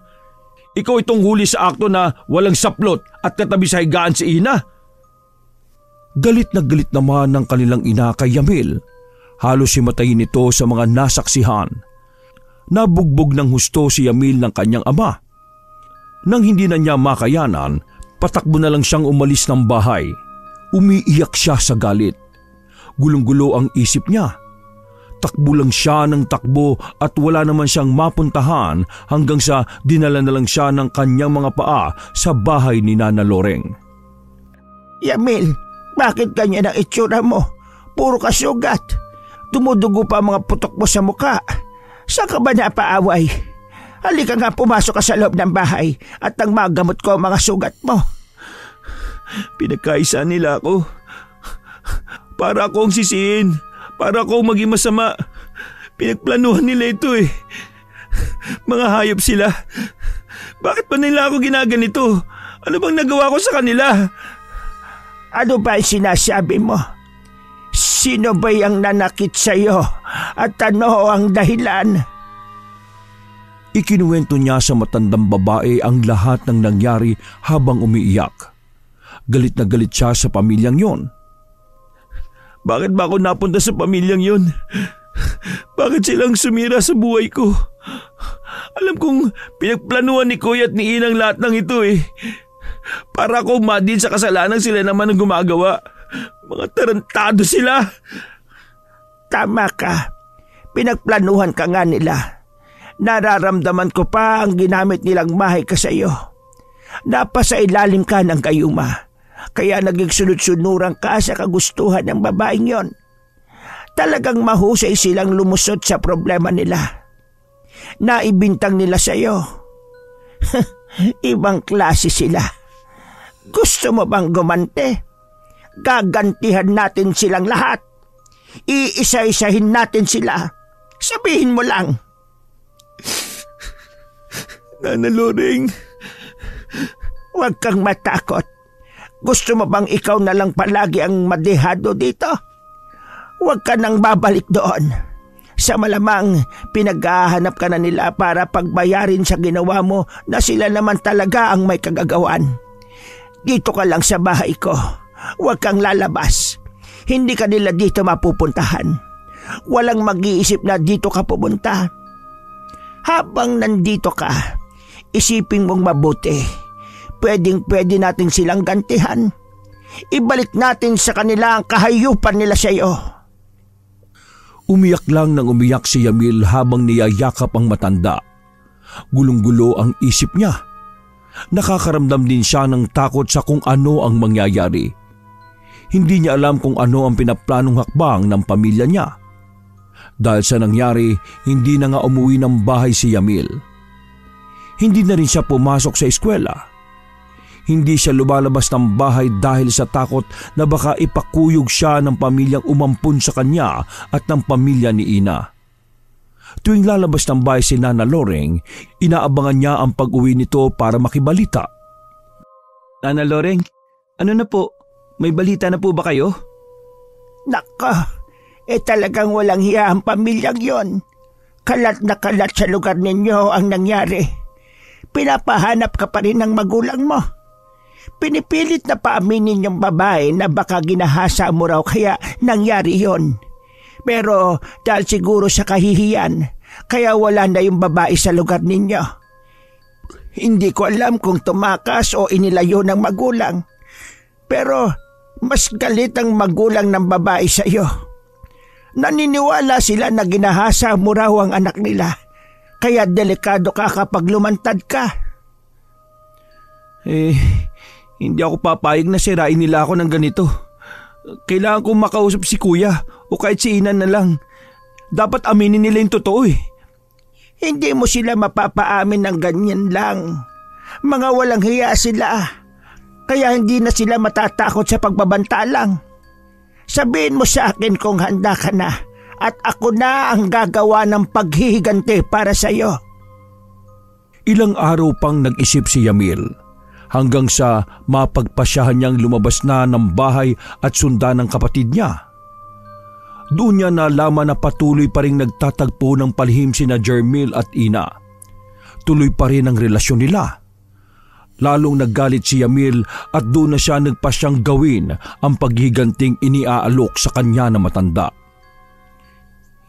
Ikaw itong huli sa akto na walang saplot at katabi sa higaan si ina. Galit na galit naman ng kanilang ina kay Yamil. Halos himatayin ito sa mga nasaksihan. Nabugbog ng husto si Yamil ng kanyang ama. Nang hindi na niya makayanan, patakbo na lang siyang umalis ng bahay. Umiiyak siya sa galit. Gulong-gulo ang isip niya. Takbo lang siya ng takbo at wala naman siyang mapuntahan hanggang sa dinala na lang siya ng kanyang mga paa sa bahay ni Nana Loreng. Yamil, bakit ganyan ang itsura mo? Puro ka sugat. Dumudugo pa ang mga putok mo sa muka. Saan ka ba napaaway? Halika nga, pumasok ka sa loob ng bahay at nang magamot ko ang mga sugat mo. Pinagkaisa nila ako. Para akong sisihin. Para akong maging masama. Pinagplanuhan nila ito eh. Mga hayop sila. Bakit pa nila ako ginaganito? Ano bang nagawa ko sa kanila? Ano ba ang sinasabi mo? Sino ba yung nanakit sa'yo? At ano ang dahilan? Ikinuwento niya sa matandang babae ang lahat ng nangyari habang umiiyak. Galit na galit siya sa pamilyang yon. Bakit ba ako napunta sa pamilyang yon? Bakit silang sumira sa buhay ko? Alam kong pinagplanuhan ni Kuya at ni Inang lahat ng ito eh. Para ako madin sa kasalanan sila naman ang gumagawa. Mga tarantado sila. Tama ka. Pinagplanuhan ka nga nila. Nararamdaman ko pa ang ginamit nilang mahika sa iyo. Napasailalim ka ng gayuma. Kaya naging sunod-sunuran ka sa kagustuhan ng babaeng yon. Talagang mahusay silang lumusot sa problema nila. Naibintang nila sa iyo. Ibang klase sila. Gusto mo bang gumante? Gagantihan natin silang lahat. Iisa-isahin natin sila. Sabihin mo lang. Nana Loreng. Huwag kang matakot. Gusto mo bang ikaw na lang palagi ang madehado dito? Huwag ka nang babalik doon. Sa malamang, pinaghahanap ka na nila para pagbayarin sa ginawa mo na sila naman talaga ang may kagagawan. Dito ka lang sa bahay ko. Huwag kang lalabas. Hindi ka nila dito mapupuntahan. Walang mag-iisip na dito ka pupunta. Habang nandito ka, isipin mong mabuti. pwedeng-pwede natin silang gantihan. Ibalik natin sa kanila ang kahayupan nila sa iyo. Umiyak lang ng umiyak si Yamil habang niyayakap ang matanda. Gulong-gulo ang isip niya. Nakakaramdam din siya ng takot sa kung ano ang mangyayari. Hindi niya alam kung ano ang pinaplanong hakbang ng pamilya niya. Dahil sa nangyari, hindi na nga umuwi ng bahay si Yamil. Hindi na rin siya pumasok sa eskwela. Hindi siya lumalabas ng bahay dahil sa takot na baka ipakuyog siya ng pamilyang umampun sa kanya at ng pamilya ni Ina. Tuwing lalabas ng bahay si Nana Loreng, inaabangan niya ang pag-uwi nito para makibalita. Nana Loreng, ano na po? May balita na po ba kayo? Naka, talagang walang hiya ang pamilyang yon. Kalat na kalat sa lugar ninyo ang nangyari. Pinapahanap ka pa rin ng magulang mo. Pinipilit na paaminin yung babae na baka ginahasa mo raw kaya nangyari yon. Pero dahil siguro sa kahihiyan, kaya wala na yung babae sa lugar ninyo. Hindi ko alam kung tumakas o inilayo ng magulang. Pero mas galit ang magulang ng babae sa iyo. Naniniwala sila na ginahasa mo raw ang anak nila. Kaya delikado ka kapag lumantad ka. Hindi ako papayag na sirain nila ako ng ganito. Kailangan kong makausap si kuya o kahit si Ina na lang. Dapat aminin nila yung totoo eh. Hindi mo sila mapapaamin ng ganyan lang. Mga walang hiya sila. Kaya hindi na sila matatakot sa pagbabanta lang. Sabihin mo sa akin kung handa ka na at ako na ang gagawa ng paghihiganti para sa iyo. Ilang araw pang nag-isip si Yamil hanggang sa mapagpasyahan niyang lumabas na ng bahay at sundan ng kapatid niya. Doon niya nalaman na patuloy pa rin nagtatagpo ng palihim sina Jermil at Ina. Tuloy pa rin ang relasyon nila. Lalong naggalit si Yamil at doon na siya nagpasyang gawin ang paghiganting iniaalok sa kanya na matanda.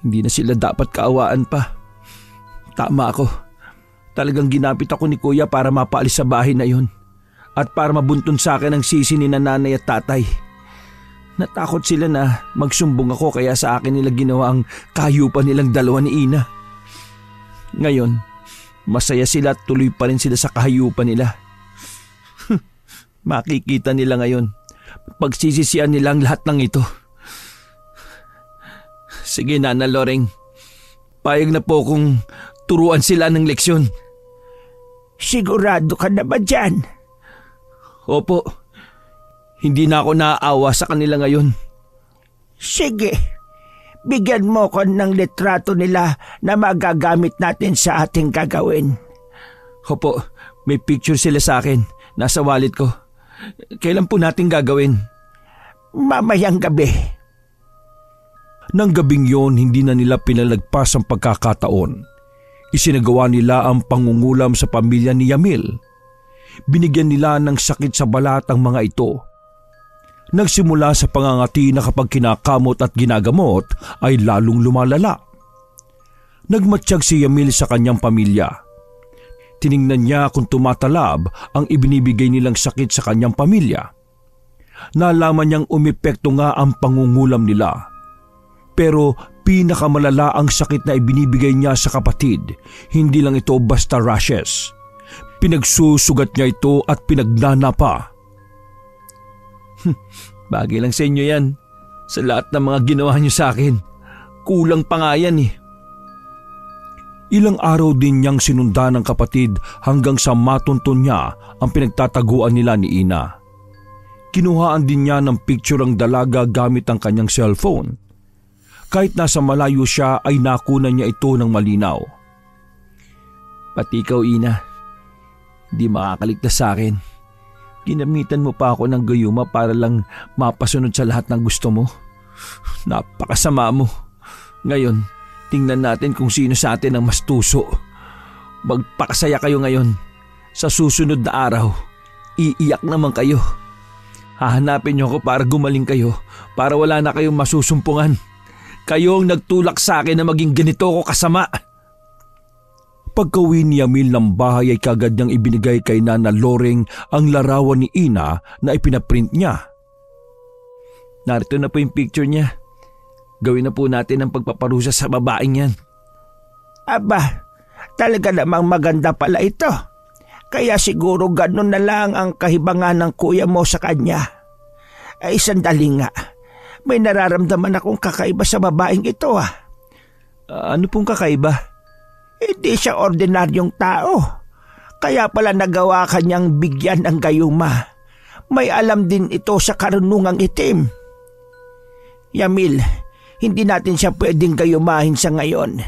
Hindi na sila dapat kaawaan pa. Tama ako. Talagang ginapit ako ni kuya para mapaalis sa bahay na yun. At para mabuntun sa akin ang sisi ni nanay at tatay. Natakot sila na magsumbong ako kaya sa akin nila ginawa ang kahayupan nilang dalawa ni Ina. Ngayon, masaya sila at tuloy pa rin sila sa kahayupan nila. Makikita nila ngayon. Pagsisisihan nila ang lahat ng ito. Sige Nana Loreng, payag na po kung turuan sila ng leksyon. Sigurado ka na ba dyan? Opo, hindi na ako naaawa sa kanila ngayon. Sige, bigyan mo ko ng litrato nila na magagamit natin sa ating gagawin. Opo, may picture sila sa akin. Nasa wallet ko. Kailan po natin gagawin? Mamayang gabi. Nang gabing yon, hindi na nila pinalagpas ang pagkakataon. Isinagawa nila ang pangungulam sa pamilya ni Yamil. Binigyan nila ng sakit sa balat ang mga ito. Nagsimula sa pangangati na kapag kinakamot at ginagamot ay lalong lumalala. Nagmatsyag si Yamil sa kanyang pamilya. Tiningnan niya kung tumatalab ang ibinibigay nilang sakit sa kanyang pamilya. Nalaman niyang umepekto nga ang pangungulam nila. Pero pinakamalala ang sakit na ibinibigay niya sa kapatid. Hindi lang ito basta rashes. Pinagsusugat niya ito at pinagnana pa. Bagay lang sa inyo yan. Sa lahat ng mga ginawa niyo sa akin. Kulang pa nga yan eh. Ilang araw din niyang sinundan ng kapatid hanggang sa matuntun niya ang pinagtataguan nila ni Ina. Kinuhaan din niya ng picture ang dalaga gamit ang kanyang cellphone. Kahit nasa malayo siya ay nakunan niya ito ng malinaw. Pati ikaw Ina. Di makakaligtas sa akin. Ginamitan mo pa ako ng gayuma para lang mapasunod sa lahat ng gusto mo. Napakasama mo. Ngayon, tingnan natin kung sino sa atin ang mas tuso. Magpakasaya kayo ngayon. Sa susunod na araw, iiyak naman kayo. Hahanapin niyo ako para gumaling kayo, para wala na kayong masusumpungan. Kayo ang nagtulak sa akin na maging ganito ko kasama. Pagkauwi ni Yamil ng bahay ay kagad niyang ibinigay kay Nana Loring ang larawan ni Ina na ipinaprint niya. Narito na po yung picture niya. Gawin na po natin ang pagpaparusa sa babaeng yan. Aba, talaga namang maganda pala ito. Kaya siguro ganun na lang ang kahibangan ng kuya mo sa kanya. Ay sandali nga, may nararamdaman akong kakaiba sa babaeng ito Ano pong kakaiba? Hindi siya ordinaryong tao. Kaya pala nagawa kanyang bigyan ng gayuma. May alam din ito sa karunungang itim. Yamil, hindi natin siya pwedeng gayumahin sa ngayon.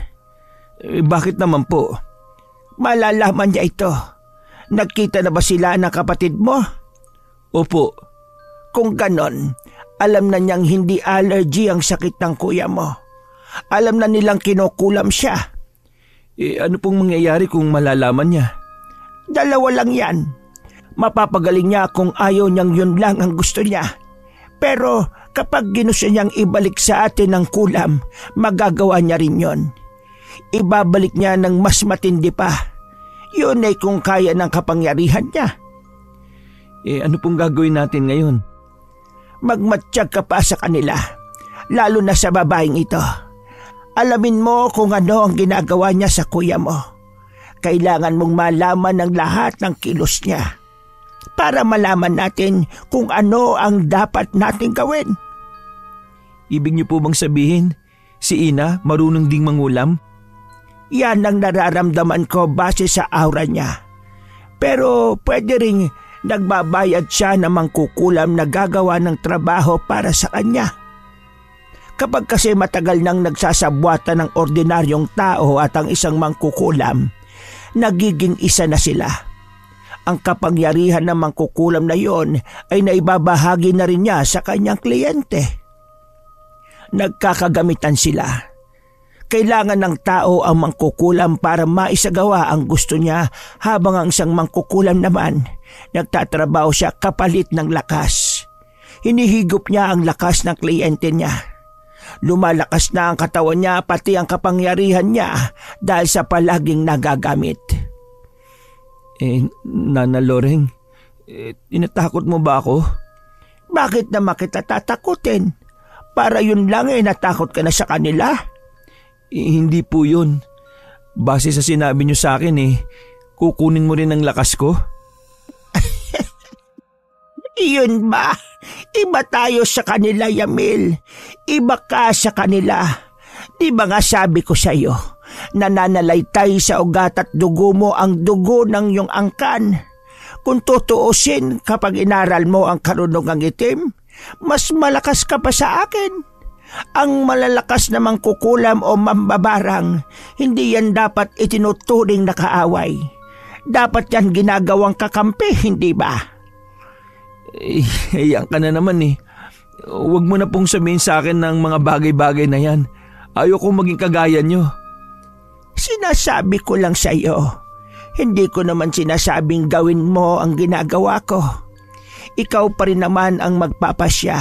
Bakit naman po? Malalaman niya ito. Nagkita na ba sila ng kapatid mo? Opo. Kung ganon, alam na niyang hindi allergy ang sakit ng kuya mo. Alam na nilang kinukulam siya. Ano pong mangyayari kung malalaman niya? Dalawa lang yan. Mapapagaling niya kung ayaw niyang yun lang ang gusto niya. Pero kapag ginusto niyang ibalik sa atin ang kulam, magagawa niya rin yon. Ibabalik niya ng mas matindi pa. Yun ay kung kaya ng kapangyarihan niya. Ano pong gagawin natin ngayon? Magmatsyag ka pa sa kanila, lalo na sa babaeng ito. Alamin mo kung ano ang ginagawa niya sa kuya mo. Kailangan mong malaman ang lahat ng kilos niya para malaman natin kung ano ang dapat nating gawin. Ibig niyo po bang sabihin, si Ina marunong ding mangulam? Yan ang nararamdaman ko base sa aura niya. Pero pwede ring nagbabayad siya ng mangkukulam na gagawa ng trabaho para sa kanya. Kapag kasi matagal nang nagsasabwatan ng ordinaryong tao at ang isang mangkukulam, nagiging isa na sila. Ang kapangyarihan ng mangkukulam na yon ay naibabahagi na rin niya sa kanyang kliyente. Nagkakagamitan sila. Kailangan ng tao ang mangkukulam para maisagawa ang gusto niya, habang ang isang mangkukulam naman, nagtatrabaho siya kapalit ng lakas. Hinihigop niya ang lakas ng kliyente niya. Lumalakas na ang katawan niya pati ang kapangyarihan niya dahil sa palaging nagagamit. Nana Loring, inatakot mo ba ako? Bakit naman kita tatakutin? Para yun lang natakot ka na sa kanila? Hindi po yun. Base sa sinabi niyo sa akin kukunin mo rin ang lakas ko? Iyon ba? Iba tayo sa kanila, Yamil. Iba ka sa kanila. Di ba nga sabi ko sa iyo, nananalaytay sa ugat at dugo mo ang dugo ng iyong angkan. Kung tutuusin, kapag inaral mo ang karunungang itim, mas malakas ka pa sa akin. Ang malalakas na mangkukulam o mambabarang, hindi yan dapat itinuturing na kaaway. Dapat yan ginagawang kakampi, hindi ba? Yan ka na naman Huwag mo na pong sabihin sa akin ng mga bagay-bagay na yan. Ayoko maging kagaya niyo. Sinasabi ko lang sa iyo. Hindi ko naman sinasabing gawin mo ang ginagawa ko. Ikaw pa rin naman ang magpapasya.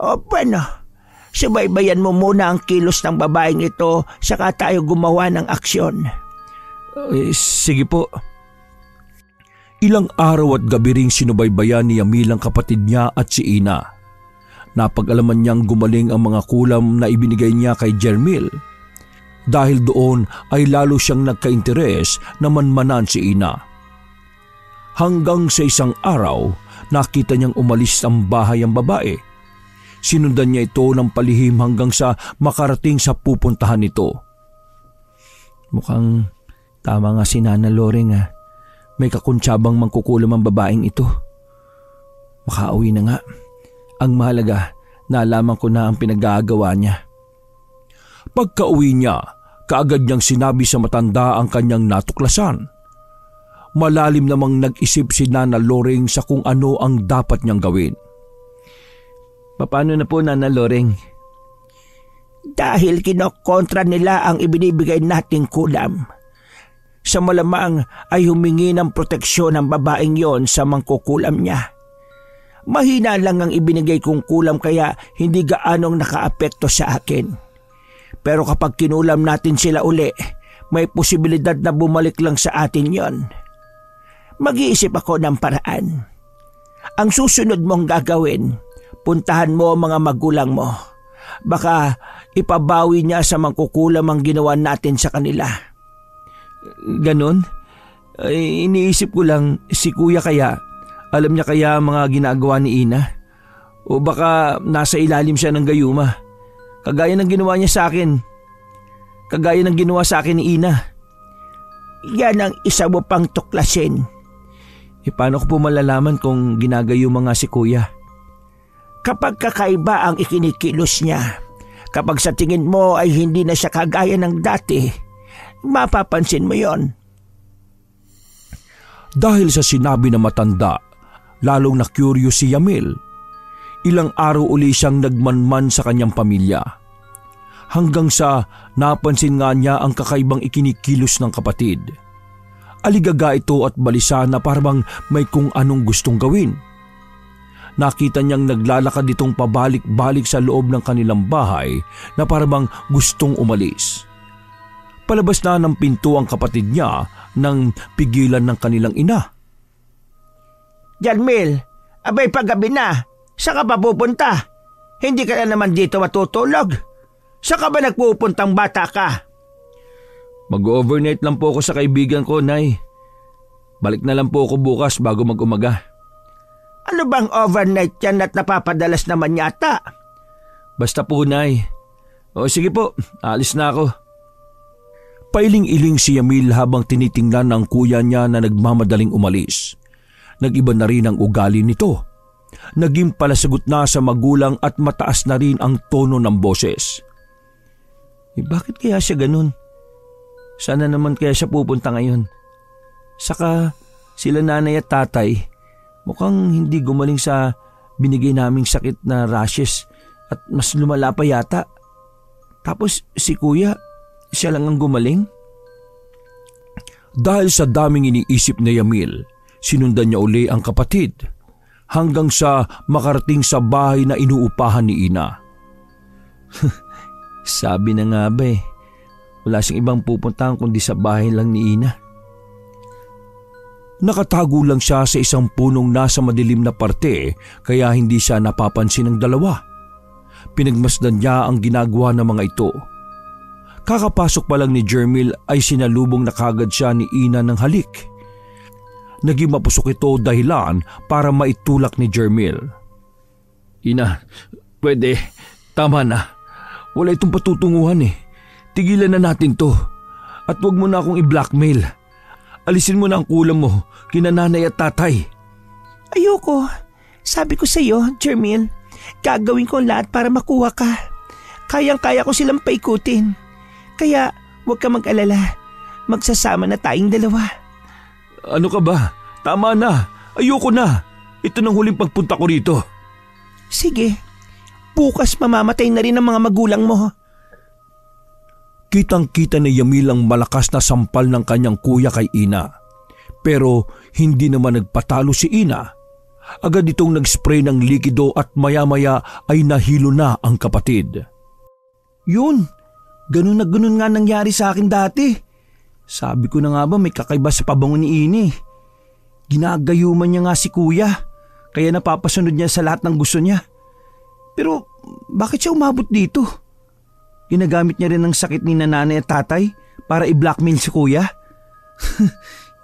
O bueno, subaybayan mo muna ang kilos ng babaeng ito, saka tayo gumawa ng aksyon. Sige po. Ilang araw at gabi ring sinubaybayan ni Yamil ang kapatid niya at si Ina. Napag-alaman niyang gumaling ang mga kulam na ibinigay niya kay Jermil. Dahil doon ay lalo siyang nagka-interes na manmanan si Ina. Hanggang sa isang araw, nakita niyang umalis ang bahay ang babae. Sinundan niya ito ng palihim hanggang sa makarating sa pupuntahan nito. Mukhang tama nga si Nana Loring May kakuntsabang mangkukulam ang babaeng ito. Makauwi na nga. Ang mahalaga, nalaman ko na ang pinag-aagawa niya. Pagka-uwi niya, kaagad niyang sinabi sa matanda ang kanyang natuklasan. Malalim namang nag-isip si Nana Loring sa kung ano ang dapat niyang gawin. Paano na po, Nana Loring? Dahil kinokontra nila ang ibinibigay nating kulam. Sa malamang ay humingi ng proteksyon ang babaeng yon sa mangkukulam niya. Mahina lang ang ibinigay kong kulam kaya hindi gaanong nakaapekto sa akin. Pero kapag kinulam natin sila uli, may posibilidad na bumalik lang sa atin yon. Mag-iisip ako ng paraan. Ang susunod mong gagawin, puntahan mo ang mga magulang mo. Baka ipabawi niya sa mangkukulam ang ginawa natin sa kanila. Ganon? Ay, iniisip ko lang, si kuya kaya, alam niya kaya ang mga ginagawa ni Ina? O baka nasa ilalim siya ng gayuma? Kagaya ng ginawa niya sa akin. Kagaya ng ginawa sa akin ni Ina. Yan ang isa mo pang tuklasin. Paano ko po malalaman kung ginagayuma nga si kuya? Kapag kakaiba ang ikinikilos niya, kapag sa tingin mo ay hindi na siya kagaya ng dati, mapapansin mo yon. Dahil sa sinabi na matanda, lalong na-curious si Yamil. Ilang araw uli siyang nagmanman sa kanyang pamilya. Hanggang sa napansin nga niya ang kakaibang ikinikilos ng kapatid. Aligaga ito at balisa na parang may kung anong gustong gawin. Nakita niyang naglalakad itong pabalik-balik sa loob ng kanilang bahay na parang gustong umalis. Palabas na ng pinto ang kapatid niya nang pigilan ng kanilang ina. Yamil, abay paggabi na. Saan ka pa pupunta? Hindi ka na naman dito matutulog. Saan ka ba nagpupuntang bata ka? Mag-overnight lang po ako sa kaibigan ko, Nay. Balik na lang po ako bukas bago mag-umaga. Ano bang overnight yan at napapadalas naman yata? Basta po, Nay. O sige po, alis na ako. Pailing-iling si Yamil habang tinitingnan ng kuya niya na nagmamadaling umalis. Nag-iba na rin ang ugali nito. Naging palasagot na sa magulang at mataas na rin ang tono ng boses. Bakit kaya siya ganun? Sana naman kaya siya pupunta ngayon. Saka sila nanay at tatay mukhang hindi gumaling sa binigay naming sakit na rashes at mas lumala pa yata. Tapos si kuya, siya lang ang gumaling? Dahil sa daming iniisip na Yamil, sinundan niya uli ang kapatid hanggang sa makarating sa bahay na inuupahan ni Ina. Sabi na nga ba wala siyang ibang pupuntahan kundi sa bahay lang ni Ina. Nakatago lang siya sa isang punong nasa madilim na parte kaya hindi siya napapansin ng dalawa. Pinagmasdan niya ang ginagawa ng mga ito. Kakapasok pa lang ni Jermil ay sinalubong na kagad siya ni Ina ng halik. Naging mapusok ito dahilan para maitulak ni Jermil. Ina, pwede, tama na. Wala itong patutunguhan Tigilan na natin to. At huwag mo na akong i-blackmail. Alisin mo na ang kulam mo kina nanay at tatay. Ayoko. Sabi ko sa iyo, Jermil, gagawin ko lahat para makuha ka. Kayang-kaya ko silang paikutin. Kaya huwag ka mag-alala. Magsasama na tayong dalawa. Ano ka ba? Tama na. Ayoko na. Ito nang huling pagpunta ko rito. Sige. Bukas mamamatay na rin ang mga magulang mo. Kitang-kita ni Yamil ang malakas na sampal ng kanyang kuya kay Ina. Pero hindi naman nagpatalo si Ina. Agad itong nag-spray ng likido at maya-maya ay nahilo na ang kapatid. Yun, ganun na ganun nga nangyari sa akin dati. Sabi ko na nga ba may kakaiba sa pabango ni Ina. Ginagayuman niya nga si kuya, kaya napapasunod niya sa lahat ng gusto niya. Pero bakit siya umabot dito? Ginagamit niya rin ang sakit ni nanay at tatay para i-blackmail si kuya.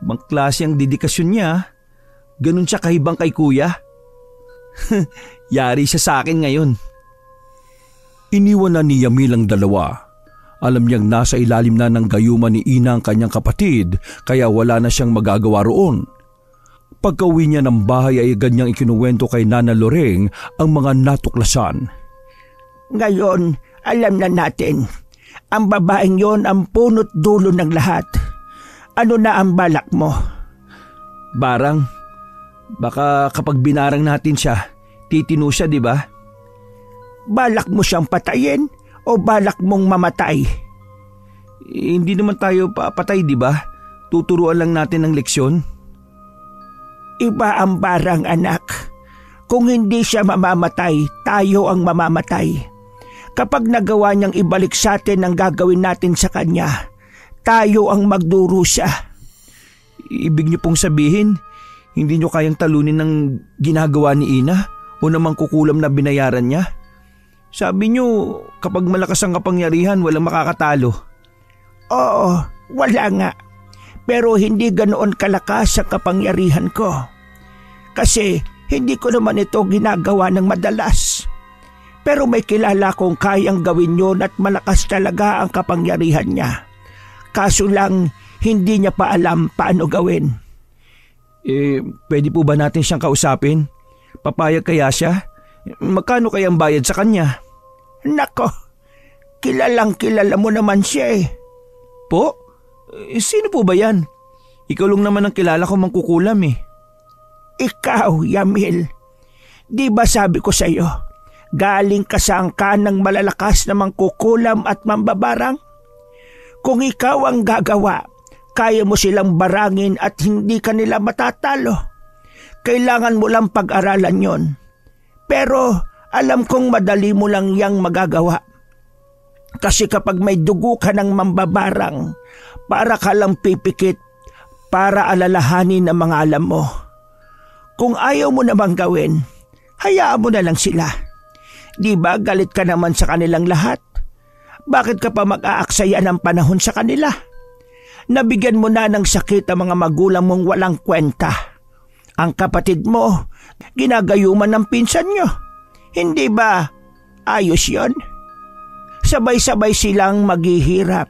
Ibang klase ang dedikasyon niya. Ganun siya kahibang kay kuya. Yari siya sa akin ngayon. Iniwan na ni Yamil ang dalawa. Alam niyang nasa ilalim na ng gayuma ni Ina ang kanyang kapatid kaya wala na siyang magagawa roon. Pagka-uwi niya ng bahay ay agad niyang ikinuwento kay Nana Loreng ang mga natuklasan. Ngayon, alam na natin. Ang babaeng yon ang punot dulo ng lahat. Ano na ang balak mo? Barang, baka kapag binarang natin siya, titino siya, di ba? Balak mo siyang patayin o balak mong mamatay? Hindi naman tayo papatay, di ba? Tuturuan lang natin ng leksyon. Iba ang barang, anak. Kung hindi siya mamamatay, tayo ang mamamatay. Kapag nagawa niyang ibalik sa atin ang gagawin natin sa kanya, tayo ang magdurusa. Ibig niyo pong sabihin, hindi niyo kayang talunin ng ginagawa ni Ina o namang kukulam na binayaran niya? Sabi niyo, kapag malakas ang kapangyarihan, walang makakatalo. Oo, wala nga. Pero hindi ganoon kalakas ang kapangyarihan ko. Kasi hindi ko naman ito ginagawa ng madalas. Pero may kilala kong kayang gawin yun at malakas talaga ang kapangyarihan niya. Kaso lang, hindi niya pa alam paano gawin. Pwede po ba natin siyang kausapin? Papayag kaya siya? Magkano kayang bayad sa kanya? Nako, kilalang kilala mo naman siya eh. Po? Sino po ba yan? Ikaw lang naman ang kilala ko mangkukulam eh. Ikaw, Yamil. Di ba sabi ko sa'yo, galing ka sa angkan ng malalakas na mangkukulam at mambabarang? Kung ikaw ang gagawa, kaya mo silang barangin at hindi ka nila matatalo. Kailangan mo lang pag-aralan yon. Pero alam kong madali mo lang yang magagawa. Kasi kapag may dugo ka ng mambabarang, para ka lang pipikit para alalahanin ang mga alam mo. Kung ayaw mo namang gawin, hayaan mo na lang sila. Di ba galit ka naman sa kanilang lahat? Bakit ka pa mag-aaksaya ng panahon sa kanila? Nabigyan mo na ng sakit ang mga magulang mong walang kwenta. Ang kapatid mo, ginagayuman ng pinsan nyo. Hindi ba ayos yon? Sabay-sabay silang maghihirap.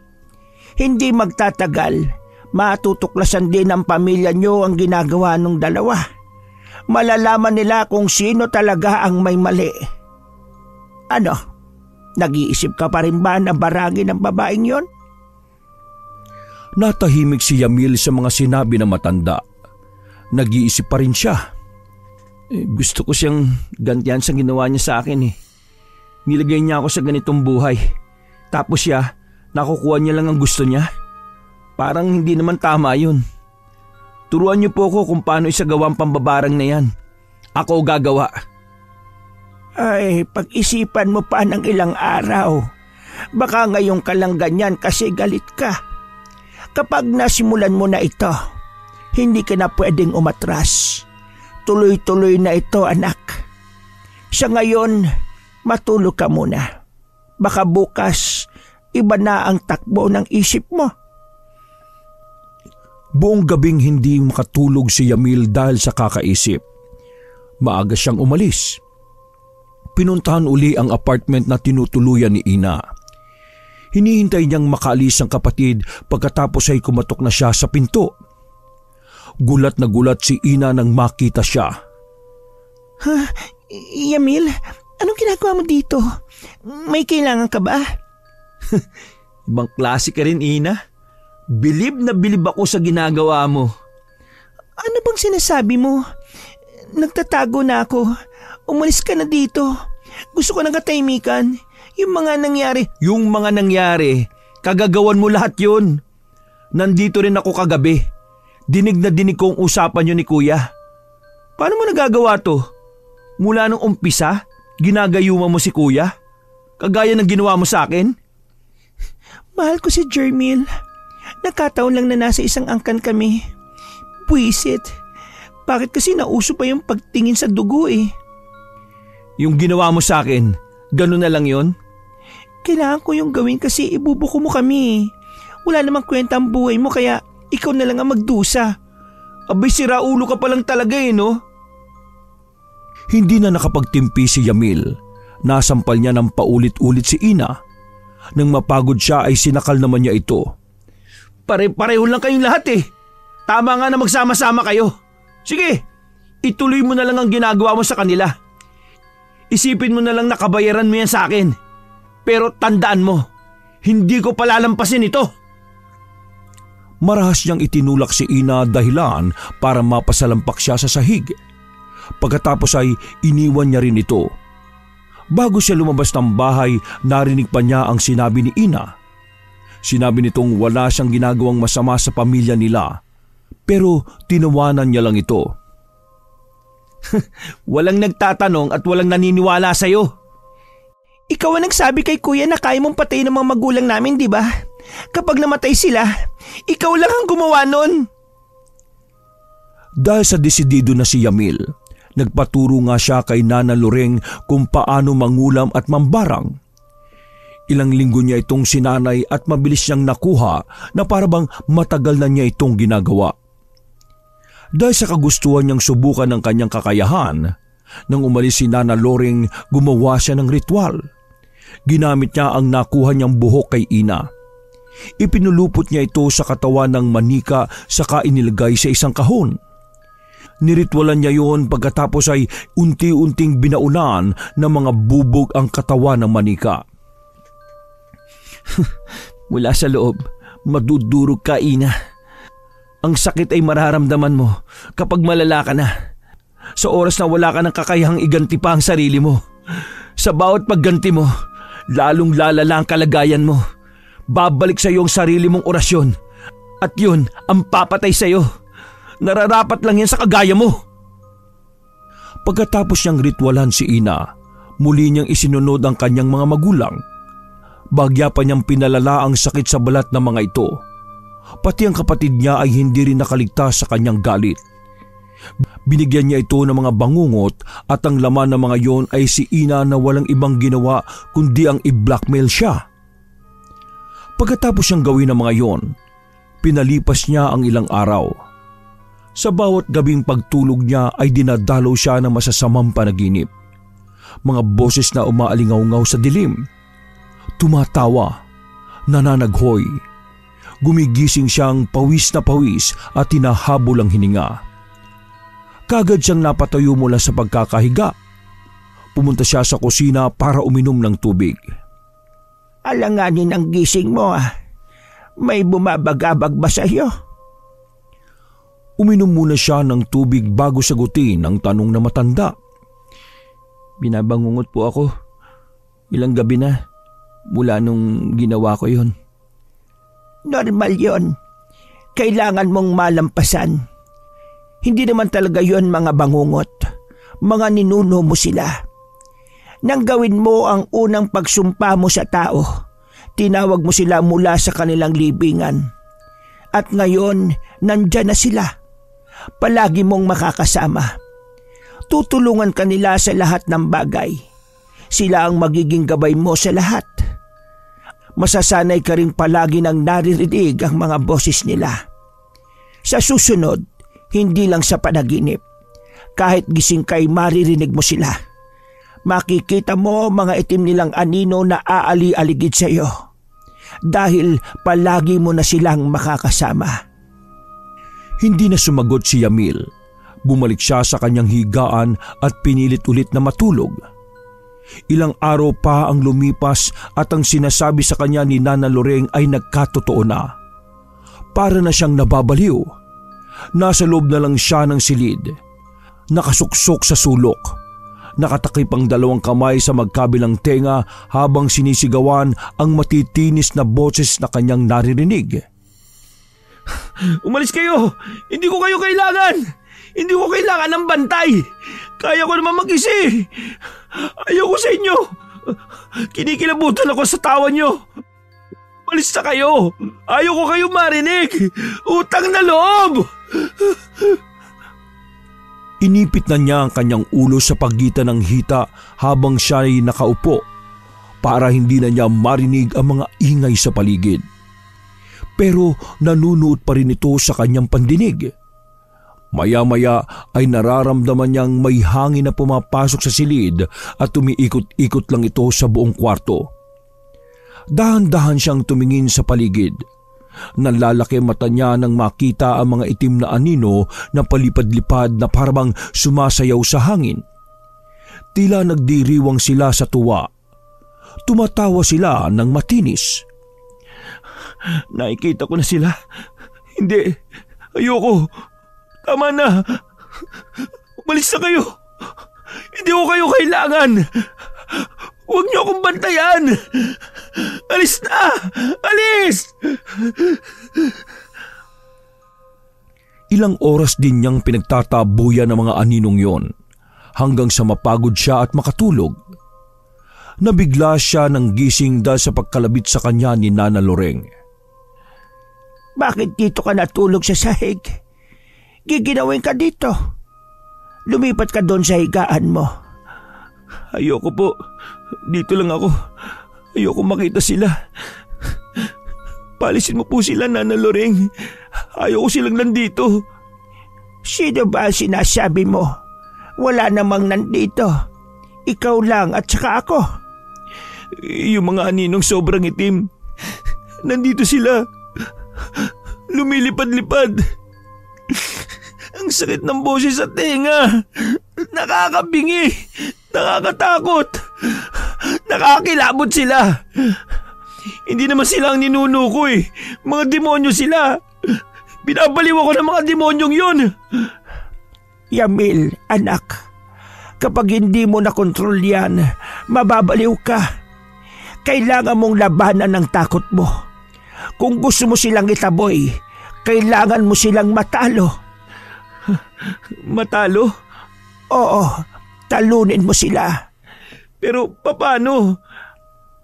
Hindi magtatagal, matutuklasan din ng pamilya nyo ang ginagawa ng dalawa. Malalaman nila kung sino talaga ang may mali. Ano? Nag-iisip ka pa rin ba na barangin ng babaeng yon? Natahimik si Yamil sa mga sinabi ng matanda. Nag-iisip pa rin siya. Gusto ko siyang gantihan sa ginawa niya sa akin eh. Nilagay niya ako sa ganitong buhay. Tapos siya, nakukuha niya lang ang gusto niya. Parang hindi naman tama yun. Turuan niyo po ako kung paano isagawa ang pambabarang na yan. Ako gagawa. Ay, pag-isipan mo pa ng ilang araw. Baka ngayon ka lang ganyan kasi galit ka. Kapag nasimulan mo na ito, hindi ka na pwedeng umatras. Tuloy-tuloy na ito, anak. Sa ngayon, matulog ka muna. Baka bukas, iba na ang takbo ng isip mo. Buong gabing hindi makatulog si Yamil dahil sa kakaisip. Maaga siyang umalis. Pinuntahan uli ang apartment na tinutuluyan ni Ina. Hinihintay niyang makaalis ang kapatid pagkatapos ay kumatok na siya sa pinto. Gulat na gulat si Ina nang makita siya. Ha? Yamil, anong ginagawa mo dito? May kailangan ka ba? Ibang klase ka rin, Ina. Bilib na bilib ako sa ginagawa mo. Ano bang sinasabi mo? Nagtatago na ako. Umalis ka na dito. Gusto ko ng katahimikan. Yung mga nangyari, kagagawan mo lahat yun. Nandito rin ako kagabi. Dinig na dinig ko ang usapan nyo ni Kuya. Paano mo nagagawa to? Mula nung umpisa, ginagayuma mo si Kuya? Kagaya ng ginawa mo sa akin? Mahal ko si Jermil. Nakataon lang na nasa isang angkan kami. Buisit. Bakit kasi nauso pa yung pagtingin sa dugo eh? Yung ginawa mo sa akin, ganun na lang yon? Kailangan ko yung gawin kasi ibubuko mo kami. Wala namang kwenta ang buhay mo kaya ikaw na lang ang magdusa. Abay, sira ulo ka palang talaga eh, no? Hindi na nakapagtimpi si Yamil. Nasampal niya ng paulit-ulit si Ina. Nang mapagod siya ay sinakal naman niya ito. Pare-pareho lang kayong lahat eh. Tama nga na magsama-sama kayo. Sige, ituloy mo na lang ang ginagawa mo sa kanila. Isipin mo na lang nakabayaran mo yan sa akin. Pero tandaan mo, hindi ko palalampasin ito. Marahas niyang itinulak si Ina dahilan para mapasalampak siya sa sahig. Pagkatapos ay iniwan niya rin ito. Bago siya lumabas ng bahay, narinig pa niya ang sinabi ni Ina. Sinabi nitong wala siyang ginagawang masama sa pamilya nila. Pero tinawanan niya lang ito. Walang nagtatanong at walang naniniwala sa'yo. Ikaw ang nagsabi kay Kuya na kaya mong patayin ng mga magulang namin, di ba? Kapag namatay sila, ikaw lang ang gumawa nun. Dahil sa desidido na si Yamil, nagpaturo nga siya kay Nana Loreng kung paano mangulam at mambarang. Ilang linggo niya itong sinanay at mabilis niyang nakuha na parabang matagal na niya itong ginagawa. Dahil sa kagustuhan niyang subukan ng kanyang kakayahan, nang umalis si Nana Loreng, gumawa siya ng ritual. Ginamit niya ang nakuha niyang buhok kay Ina. Ipinulupot niya ito sa katawan ng manika saka inilagay sa isang kahon. Niritwalan niya yon pagkatapos ay unti-unting binaunan ng mga bubog ang katawan ng manika. Mula sa loob, madudurog ka, Ina. Ang sakit ay mararamdaman mo kapag malala ka na. Sa oras na wala ka ng kakayahang iganti pa ang sarili mo. Sa bawat pagganti mo, lalong lalala ang kalagayan mo. Babalik sa iyo ang sarili mong orasyon. At yun ang papatay sa iyo. Nararapat lang yan sa kagaya mo. Pagkatapos niyang ritwalan si Ina, muli niyang isinunod ang kanyang mga magulang. Bagya pa niyang pinalala ang sakit sa balat ng mga ito. Pati ang kapatid niya ay hindi rin nakaligtas sa kanyang galit. Binigyan niya ito ng mga bangungot at ang laman ng mga yon ay si Ina na walang ibang ginawa kundi ang i-blackmail siya. Pagkatapos niyang gawin ang mga yon, pinalipas niya ang ilang araw. Sa bawat gabing pagtulog niya ay dinadalaw siya ng masasamang panaginip. Mga boses na umaalingaw-ngaw sa dilim. Tumatawa, nananaghoy. Gumigising siyang pawis na pawis at hinahabol ang hininga. Kagad siyang napatayo mula sa pagkakahiga. Pumunta siya sa kusina para uminom ng tubig. Alanganin ang gising mo ah. May bumabagabag ba sa iyo? Uminom muna siya ng tubig bago sagutin ang tanong na matanda. Binabangungot po ako. Ilang gabi na mula nung ginawa ko yon. Normal yon. Kailangan mong malampasan. Hindi naman talaga yon mga bangungot. Mga ninuno mo sila. Nang gawin mo ang unang pagsumpa mo sa tao, tinawag mo sila mula sa kanilang libingan. At ngayon, nandyan na sila. Palagi mong makakasama. Tutulungan ka nila sa lahat ng bagay. Sila ang magiging gabay mo sa lahat. Masasanay ka rin palagi nang naririnig ang mga boses nila. Sa susunod, hindi lang sa panaginip. Kahit gising kay maririnig mo sila. Makikita mo mga itim nilang anino na aali-aligid sa iyo. Dahil palagi mo na silang makakasama. Hindi na sumagot si Yamil. Bumalik siya sa kanyang higaan at pinilit ulit na matulog. Ilang araw pa ang lumipas at ang sinasabi sa kanya ni Nana Loreng ay nagkatotoo na. Para na siyang nababaliw. Nasa loob na lang siya ng silid. Nakasuksok sa sulok. Nakatakip ang dalawang kamay sa magkabilang tenga habang sinisigawan ang matitinis na boses na kanyang naririnig. Umalis kayo! Hindi ko kayo kailangan! Hindi ko kailangan ng bantay! Kaya ko naman mag-isi! Ayoko sa inyo! Kinikilabutan ako sa tawa nyo! Umalis na kayo! Ayoko kayo marinig! Utang na loob! Inipit na niya ang kanyang ulo sa pagitan ng hita habang siya ay nakaupo para hindi na niya marinig ang mga ingay sa paligid. Pero nanunuot pa rin ito sa kanyang pandinig. Maya-maya ay nararamdaman niyang may hangin na pumapasok sa silid at umiikot-ikot lang ito sa buong kwarto. Dahan-dahan siyang tumingin sa paligid. Nalalaki mata niya nang makita ang mga itim na anino na palipad-lipad na parang sumasayaw sa hangin. Tila nagdiriwang sila sa tuwa. Tumatawa sila ng matinis. Nakikita ko na sila. Hindi. Ayoko. Tama na. Umalis na kayo. Hindi ko kayo kailangan. Huwag niyo akong bantayan. Alis na! Alis! Ilang oras din niyang pinagtatabuyan ng mga aninong yon hanggang sa mapagod siya at makatulog. Nabigla siya ng gising dahil sa pagkalabit sa kanya ni Nana Loreng. Bakit dito ka natulog sa sahig? Giginawin ka dito. Lumipat ka doon sa higaan mo. Ayoko po. Dito lang ako. Ayoko makita sila. Palisin mo po sila, Nana Loreng. Ayoko silang nandito. Sino ba ang sinasabi mo? Wala namang nandito. Ikaw lang at saka ako. Yung mga aninong sobrang itim. Nandito sila. Lumilipad-lipad. Ang sakit ng boses sa tenga. Nakakabingi. Nakakatakot. Nakakilabot sila. Hindi naman sila ang ninuno ko eh. Mga demonyo sila. Binabaliw ako ng mga demonyong yun. Yamil, anak. Kapag hindi mo nakontrol yan, mababaliw ka. Kailangan mong labanan ng takot mo. Kung gusto mo silang itaboy, kailangan mo silang matalo. Matalo? Oo, talunin mo sila. Pero paano?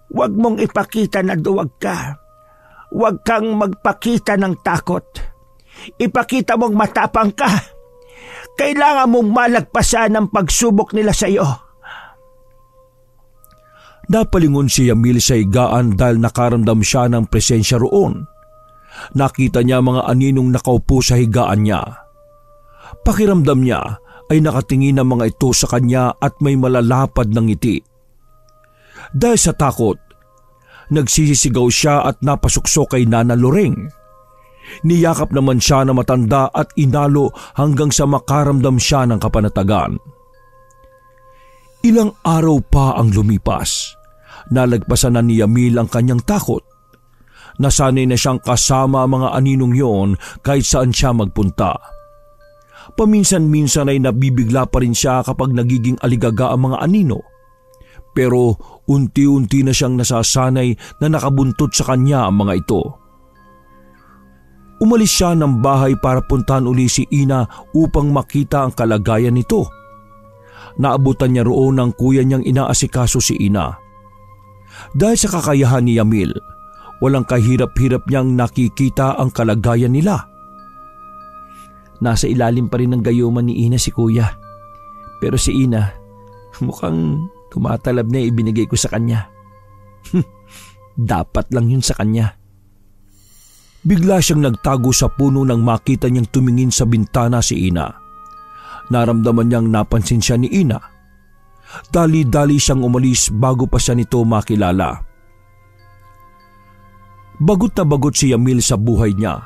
Huwag mong ipakita na duwag ka. Huwag kang magpakita ng takot. Ipakita mong matapang ka. Kailangan mong malagpasan ang pagsubok nila sa iyo. Napalingon si Yamil sa higaan dahil nakaramdam siya ng presensya roon. Nakita niya mga aninong nakaupo sa higaan niya. Pakiramdam niya ay nakatingin ang mga ito sa kanya at may malalapad ng ngiti. Dahil sa takot, nagsisisigaw siya at napasuksok kay Nana Loreng. Niyakap naman siya na matanda at inalo hanggang sa makaramdam siya ng kapanatagan. Ilang araw pa ang lumipas. Nalagpasan na ni Yamil ang kanyang takot. Nasanay na siyang kasama ang mga aninong yon kahit saan siya magpunta. Paminsan-minsan ay nabibigla pa rin siya kapag nagiging aligaga ang mga anino. Pero unti-unti na siyang nasasanay na nakabuntot sa kanya ang mga ito. Umalis siya ng bahay para puntahan uli si Ina upang makita ang kalagayan nito. Naabutan niya roon ng kuya niyang inaasikaso si Ina. Dahil sa kakayahan ni Yamil, walang kahirap-hirap niyang nakikita ang kalagayan nila. Nasa ilalim pa rin ng gayuman ni Ina si kuya. Pero si Ina, mukhang tumatalab na ibinigay ko sa kanya. Dapat lang yun sa kanya. Bigla siyang nagtago sa puno nang makita niyang tumingin sa bintana si Ina. Naramdaman niyang napansin siya ni Ina. Dali-dali siyang umalis bago pa siya nito makilala. Bagot na bagot si Yamil sa buhay niya.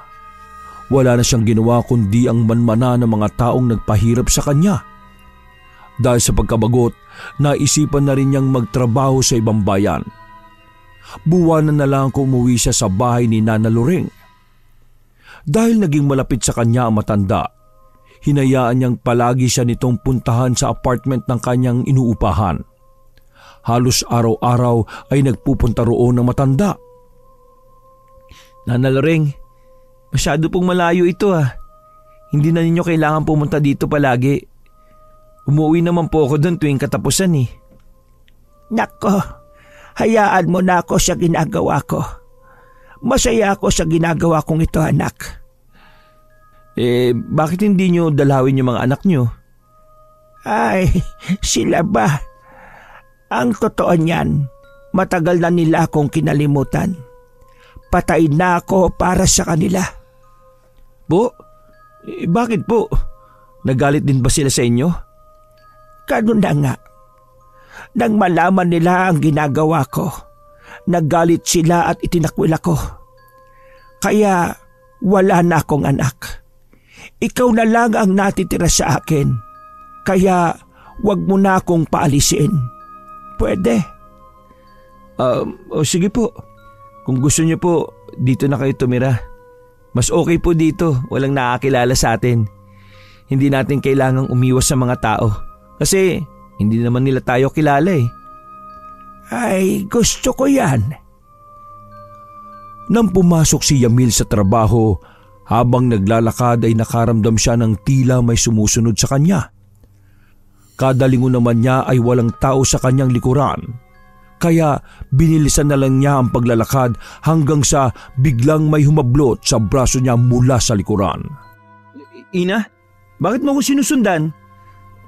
Wala na siyang ginawa kundi ang manmana ng mga taong nagpahirap sa kanya. Dahil sa pagkabagot, naisipan na rin niyang magtrabaho sa ibang bayan. Buwanan na lang kung umuwi siya sa bahay ni Nana Loreng. Dahil naging malapit sa kanya ang matanda, hinayaan niyang palagi siya nitong puntahan sa apartment ng kanyang inuupahan. Halos araw-araw ay nagpupunta roon ng matanda. Nana Loreng, masyado pong malayo ito ah. Hindi na ninyo kailangan pumunta dito palagi. Umuwi naman po ako doon tuwing katapusan eh. Nako, hayaan mo na ako sa ginagawa ko. Masaya ako sa ginagawa kong ito, anak. Bakit hindi nyo dalawin yung mga anak nyo? Ay, sila ba? Ang totoo niyan, matagal na nila akong kinalimutan. Patay na ako para sa kanila. Po? Bakit po? Nagalit din ba sila sa inyo? Ganun na nga. Nang malaman nila ang ginagawa ko, nagalit sila at itinakwil ako. Kaya wala na akong anak. Ikaw na lang ang natitira sa akin. Kaya wag mo na akong paalisin. Pwede? Sige po. Kung gusto niyo po, dito na kayo tumira. Mas okay po dito. Walang nakakilala sa atin. Hindi natin kailangang umiwas sa mga tao. Kasi hindi naman nila tayo kilala eh. Ay, gusto ko yan. Nang pumasok si Yamil sa trabaho, habang naglalakad ay nakaramdam siya ng tila may sumusunod sa kanya. Kada lingon naman niya ay walang tao sa kanyang likuran. Kaya binilisan na lang niya ang paglalakad hanggang sa biglang may humablot sa braso niya mula sa likuran. Ina, bakit mo ako sinusundan?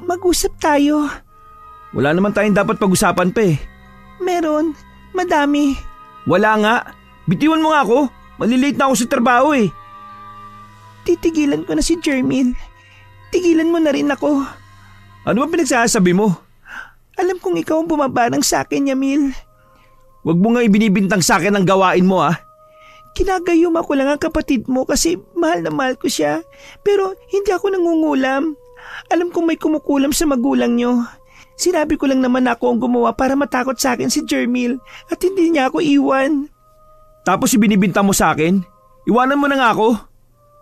Mag-usap tayo. Wala naman tayong dapat pag-usapan pa eh. Meron, madami. Wala nga. Bitiwan mo nga ako. Malilate na ako sa trabaho eh. Titigilan ko na si Jermil. Tigilan mo na rin ako. Ano ba pinagsasabi mo? Alam kong ikaw ang bumabarang sa akin, Yamil. Huwag mo nga ibinibintang sa akin ang gawain mo ah. Kinagayuma ko lang ang kapatid mo kasi mahal na mahal ko siya. Pero hindi ako nangungulam. Alam kong may kumukulam sa magulang nyo. Sinabi ko lang naman ako ang gumawa para matakot sa akin si Jermil at hindi niya ako iwan. Tapos ibinibintang mo sa akin? Iwanan mo na nga ako.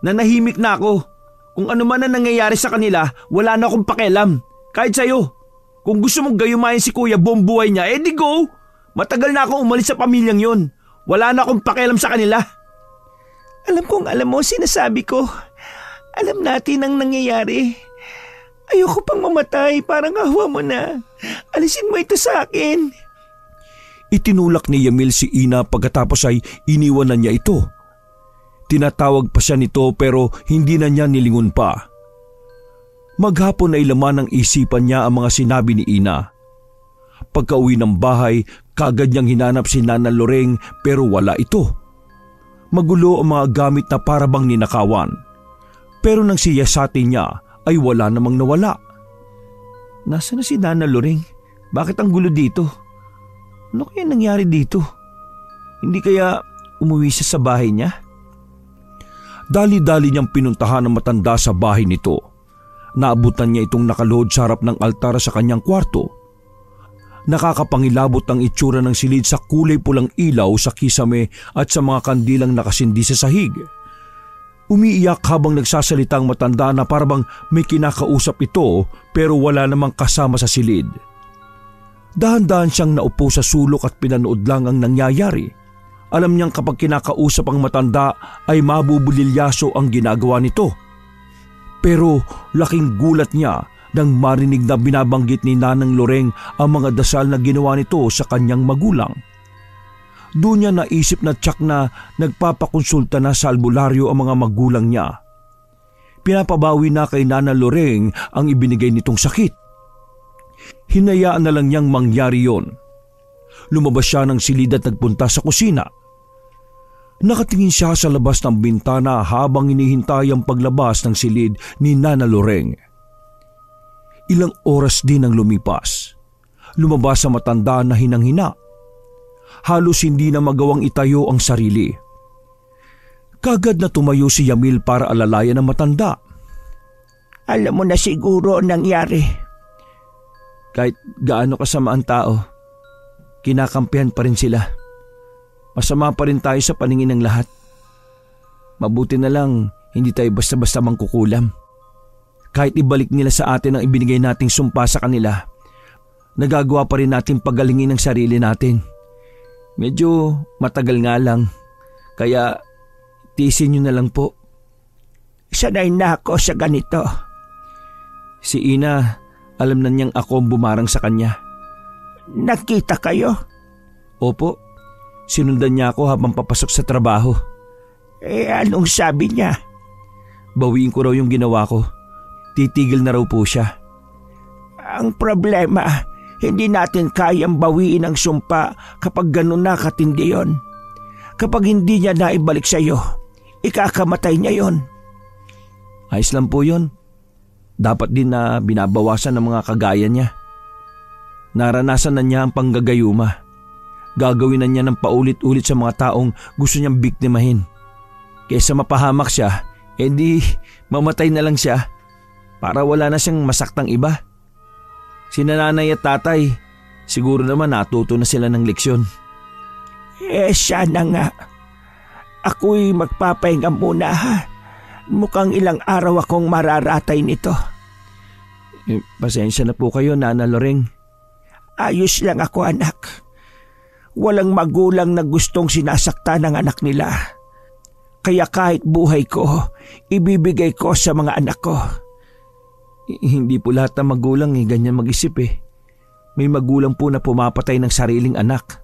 Nanahimik na ako. Kung ano man ang nangyayari sa kanila, wala na akong pakialam. Kahit sa'yo. Kung gusto mong gayumayin si kuya buong buhay niya, di go! Matagal na akong umalis sa pamilyang yon. Wala na akong pakialam sa kanila. Alam kong alam mo sinasabi ko. Alam natin ang nangyayari. Ayoko pang mamatay, parang awa mo na. Alisin mo ito sa akin. Itinulak ni Yamil si Ina pagkatapos ay iniwan na niya ito. Tinatawag pa siya nito pero hindi na niya nilingon pa. Maghapon ay laman ng isipan niya ang mga sinabi ni Ina. Pagka-uwi ng bahay, kagad niyang hinanap si Nana Loreng pero wala ito. Magulo ang mga gamit na parabang ninakawan. Pero nang siyasatin niya ay wala namang nawala. Nasaan na si Nana Loreng? Bakit ang gulo dito? Ano kaya nangyari dito? Hindi kaya umuwi siya sa bahay niya? Dali-dali niyang pinuntahan ang matanda sa bahay nito. Naabutan niya itong nakaluhod sa harap ng altar sa kanyang kwarto. Nakakapangilabot ang itsura ng silid sa kulay pulang ilaw sa kisame at sa mga kandilang nakasindi sa sahig. Umiiyak habang nagsasalita ang matanda na parabang may kinakausap ito pero wala namang kasama sa silid. Dahan-dahan siyang naupo sa sulok at pinanood lang ang nangyayari. Alam niyang kapag kinakausap ang matanda ay mabubulilyaso ang ginagawa nito. Pero laking gulat niya nang marinig na binabanggit ni Nanang Loreng ang mga dasal na ginawa nito sa kanyang magulang. Doon niya naisip na tsak na nagpapakonsulta na sa albularyo ang mga magulang niya. Pinapabawi na kay Nana Loreng ang ibinigay nitong sakit. Hinayaan na lang niyang mangyari yon. Lumabas siya ng silid at nagpunta sa kusina. Nakatingin siya sa labas ng bintana habang hinihintay ang paglabas ng silid ni Nana Loreng. Ilang oras din ang lumipas. Lumabas sa matanda na hinang-hina. Halos hindi na magawang itayo ang sarili. Kagad na tumayo si Yamil para alalayan ang matanda. Alam mo na siguro ang nangyari. Kahit gaano kasama ang tao, kinakampihan pa rin sila. Masama pa rin tayo sa paningin ng lahat. Mabuti na lang hindi tayo basta-basta mangkukulam. Kahit ibalik nila sa atin ang ibinigay nating sumpa sa kanila, nagagawa pa rin natin pagalingin ang sarili natin. Medyo matagal nga lang, kaya tiisin nyo na lang po. Sanay na ako sa ganito. Si Ina, alam na niyang ako ang bumarang sa kanya. Nakita kayo? Opo, sinundan niya ako habang papasok sa trabaho. Anong sabi niya? Bawiin ko raw yung ginawa ko. Titigil na raw po siya. Ang problema, hindi natin kayang bawiin ang sumpa kapag ganun na katindi yon. Kapag hindi niya naibalik sa iyo, ikakamatay niya yon. Ayos lang po yun. Dapat din na binabawasan ng mga kagaya niya. Naranasan na niya ang panggagayuma. Gagawin na niya ng paulit-ulit sa mga taong gusto niyang biktimahin. Kaysa mapahamak siya, edi mamatay na lang siya para wala na siyang masaktang iba. Si nanay at tatay, siguro naman natuto na sila ng leksyon. Sana nga. Ako'y magpapahinga muna ha. Mukhang ilang araw akong mararatay nito. Pasensya na po kayo, Nana Loreng. Ayos lang ako, anak. Walang magulang na gustong sinasakta ng anak nila. Kaya kahit buhay ko, ibibigay ko sa mga anak ko. Hindi po lahat ng magulang ganyan mag-isip eh. May magulang po na pumapatay ng sariling anak.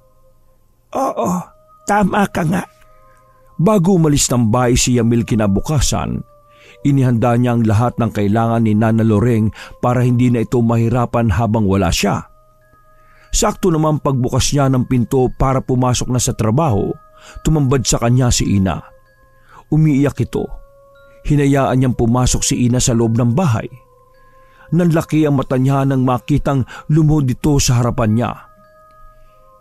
Oo, tama ka nga. Bago umalis ng bahay si Yamil kinabukasan, inihanda niya ang lahat ng kailangan ni Nana Loreng para hindi na ito mahirapan habang wala siya. Sakto naman pagbukas niya ng pinto para pumasok na sa trabaho, tumambad sa kanya si Ina. Umiiyak ito. Hinayaan niyang pumasok si Ina sa loob ng bahay. Nanlaki ang mata niya nang makitang lumuhod ito sa harapan niya.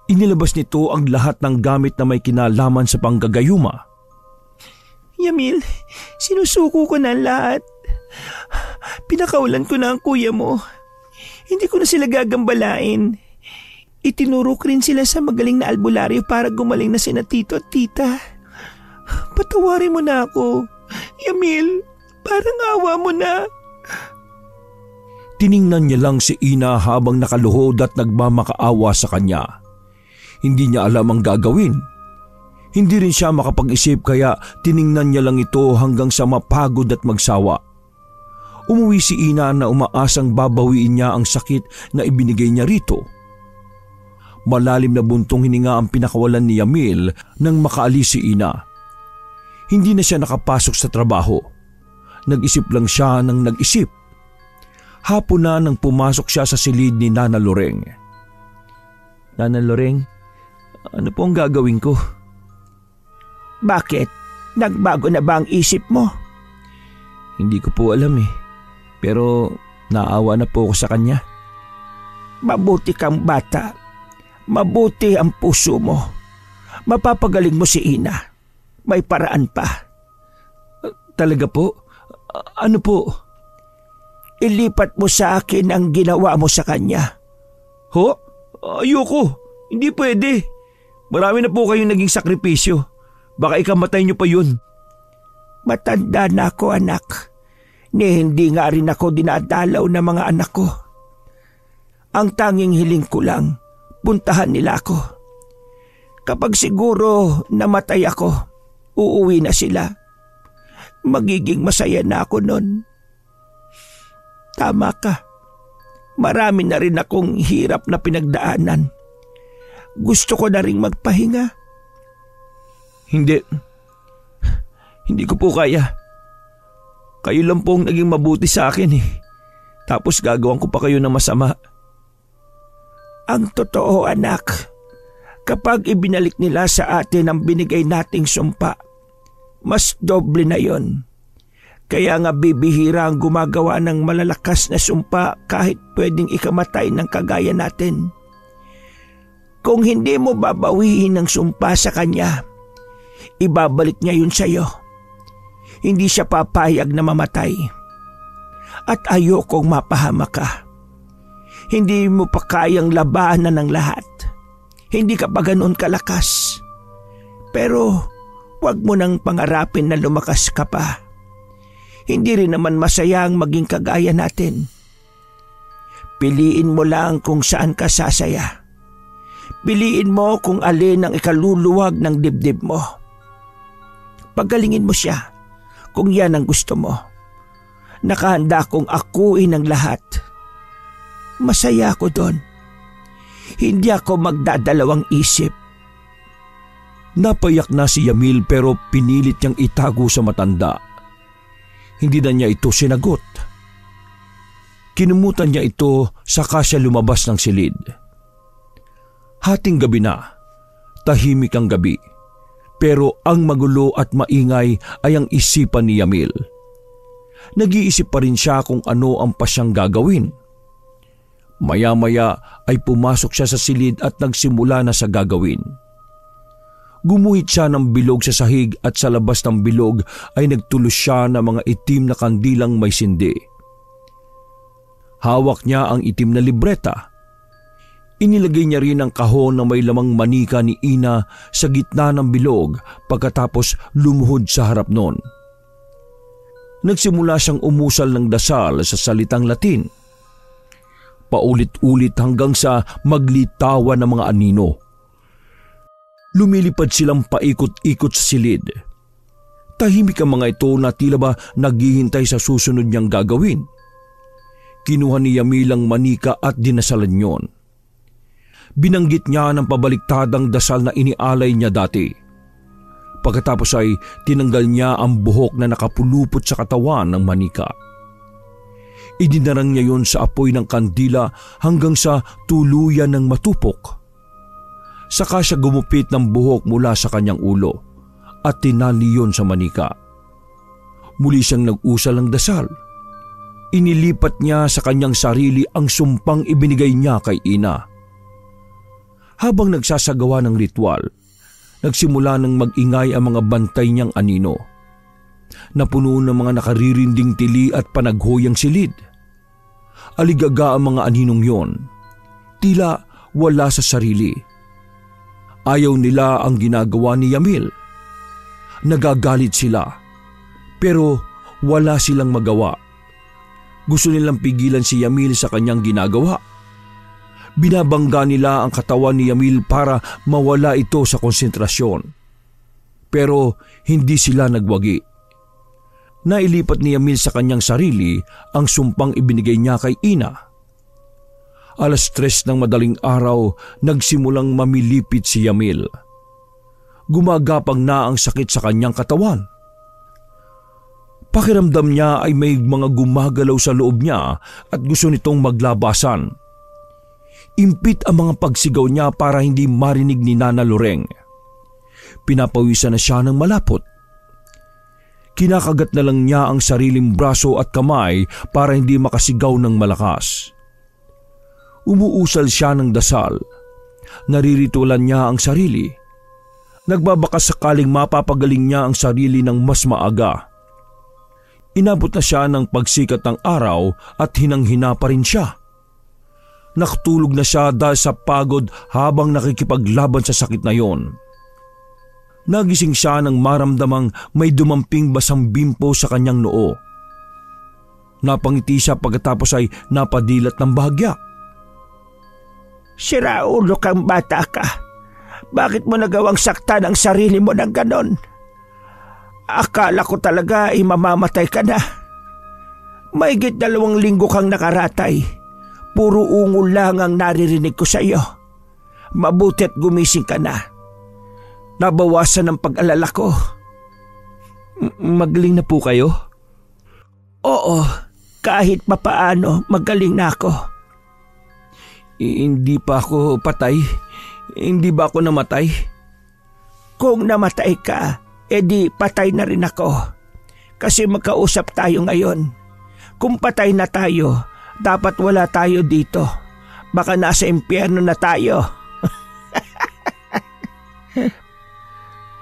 Inilabas nito ang lahat ng gamit na may kinalaman sa panggagayuma. Yamil, sinusuko ko na lahat. Pinakawalan ko na ang kuya mo. Hindi ko na sila gagambalain. Itinuro ko rin sila sa magaling na albularyo para gumaling na sina tito at tita. Patawarin mo na ako. Yamil, parang awa mo na. Tiningnan niya lang si Ina habang nakaluhod at nagmamakaawa sa kanya. Hindi niya alam ang gagawin. Hindi rin siya makapag-isip kaya tiningnan niya lang ito hanggang sa mapagod at magsawa. Umuwi si Ina na umaasang babawiin niya ang sakit na ibinigay niya rito. Malalim na buntong hininga ang pinakawalan ni Yamil nang makaalis si Ina. Hindi na siya nakapasok sa trabaho. Nag-isip lang siya ng nag-isip. Hapon na nang pumasok siya sa silid ni Nana Loreng. Nana Loreng, ano po ang gagawin ko? Bakit? Nagbago na ba ang isip mo? Hindi ko po alam eh. Pero naawa na po ako sa kanya. Mabuti kang bata. Mabuti ang puso mo. Mapapagaling mo si Ina. May paraan pa. Talaga po? Ano po? Ilipat mo sa akin ang ginawa mo sa kanya. Ho? Ayoko. Hindi pwede. Marami na po kayong naging sakripisyo. Baka ikamatay niyo pa yun. Matanda na ako, anak. Hindi nga rin ako dinadalaw ng mga anak ko. Ang tanging hiling ko lang, puntahan nila ako. Kapag siguro namatay ako, uuwi na sila. Magiging masaya na ako nun. Tama ka. Marami na rin akong hirap na pinagdaanan. Gusto ko na rin magpahinga. Hindi ko po kaya. Kayo lang po ang naging mabuti sa akin eh. Tapos gagawin ko pa kayo ng masama. Ang totoo, anak, kapag ibinalik nila sa atin ang binigay nating sumpa, mas doble na yon. Kaya nga bibihira ang gumagawa ng malalakas na sumpa kahit pwedeng ikamatay ng kagaya natin. Kung hindi mo babawihin ang sumpa sa kanya, ibabalik niya yun sa'yo. Hindi siya papayag na mamatay. At ayokong mapahama ka. Hindi mo pa kayang labanan ng lahat. Hindi ka pa ganoon kalakas. Pero wag mo nang pangarapin na lumakas ka pa. Hindi rin naman masaya ang maging kagaya natin. Piliin mo lang kung saan ka sasaya. Piliin mo kung alin ang ikaluluwag ng dibdib mo. Pagalingin mo siya kung yan ang gusto mo. Nakahanda kong akuin ang lahat. Masaya ako doon. Hindi ako magdadalawang isip. Napayak na si Yamil pero pinilit niyang itago sa matanda. Hindi na niya ito sinagot. Kinumutan niya ito saka siya lumabas ng silid. Hating gabi na, tahimik ang gabi. Pero ang magulo at maingay ay ang isipan ni Yamil. Nag-iisip pa rin siya kung ano ang pasyang gagawin. Maya-maya ay pumasok siya sa silid at nagsimula na sa gagawin. Gumuhit siya ng bilog sa sahig at sa labas ng bilog ay nagtulos siya ng mga itim na kandilang may sindi. Hawak niya ang itim na libreta. Inilagay niya rin ang kahon na may lamang manika ni Ina sa gitna ng bilog pagkatapos lumuhod sa harap nun. Nagsimula siyang umusal ng dasal sa salitang Latin. Paulit-ulit hanggang sa maglitawan ng mga anino. Lumilipad silang paikot-ikot sa silid. Tahimik ang mga ito na tila ba naghihintay sa susunod niyang gagawin. Kinuha ni Yamil ang manika at dinasalan yon. Binanggit niya ng pabaliktadang dasal na inialay niya dati. Pagkatapos ay tinanggal niya ang buhok na nakapulupot sa katawan ng manika. Idinarang niya yon sa apoy ng kandila hanggang sa tuluyan ng matupok. Saka siya gumupit ng buhok mula sa kanyang ulo at tinali yon sa manika. Muli siyang nag-usal ng dasal. Inilipat niya sa kanyang sarili ang sumpang ibinigay niya kay Ina. Habang nagsasagawa ng ritual, nagsimula ng mag-ingay ang mga bantay niyang anino. Napuno ng mga nakaririnding tili at panaghoyang silid. Aligaga ang mga aninong yon. Tila wala sa sarili. Ayaw nila ang ginagawa ni Yamil. Nagagalit sila, pero wala silang magawa. Gusto nilang pigilan si Yamil sa kanyang ginagawa. Binabangga nila ang katawan ni Yamil para mawala ito sa konsentrasyon. Pero hindi sila nagwagi. Nailipat ni Yamil sa kanyang sarili ang sumpang ibinigay niya kay Ina. 3:00 ng madaling araw, nagsimulang mamilipit si Yamil. Gumagapang na ang sakit sa kanyang katawan. Pakiramdam niya ay may mga gumagalaw sa loob niya at gusto nitong maglabasan. Impit ang mga pagsigaw niya para hindi marinig ni Nana Loreng. Pinapawisan na siya ng malapot. Kinakagat na lang niya ang sariling braso at kamay para hindi makasigaw ng malakas. Umuusal siya ng dasal. Nariritulan niya ang sarili. Nagbabakas sakaling mapapagaling niya ang sarili ng mas maaga. Inabot na siya ng pagsikat ng araw at hinang-hina pa rin siya. Nakatulog na siya dahil sa pagod habang nakikipaglaban sa sakit na yon. Nagising siya nang maramdamang may dumamping basang bimpo sa kanyang noo. Napangiti siya pagkatapos ay napadilat ng bahagya. Siraulo kang bata ka. Bakit mo nagawang saktan ang sarili mo ng ganon? Akala ko talaga ay mamamatay ka na. Mahigit 2 linggo kang nakaratay. Puro ungol lang ang naririnig ko sa iyo. Mabuti at gumising ka na. Nabawasan ang pag-alala ko. Magaling na po kayo? Oo, kahit papaano magaling na ako. Hindi pa ako patay? Hindi ba ako namatay? Kung namatay ka, edi patay na rin ako. Kasi magkausap tayo ngayon. Kung patay na tayo, dapat wala tayo dito. Baka nasa impyerno na tayo.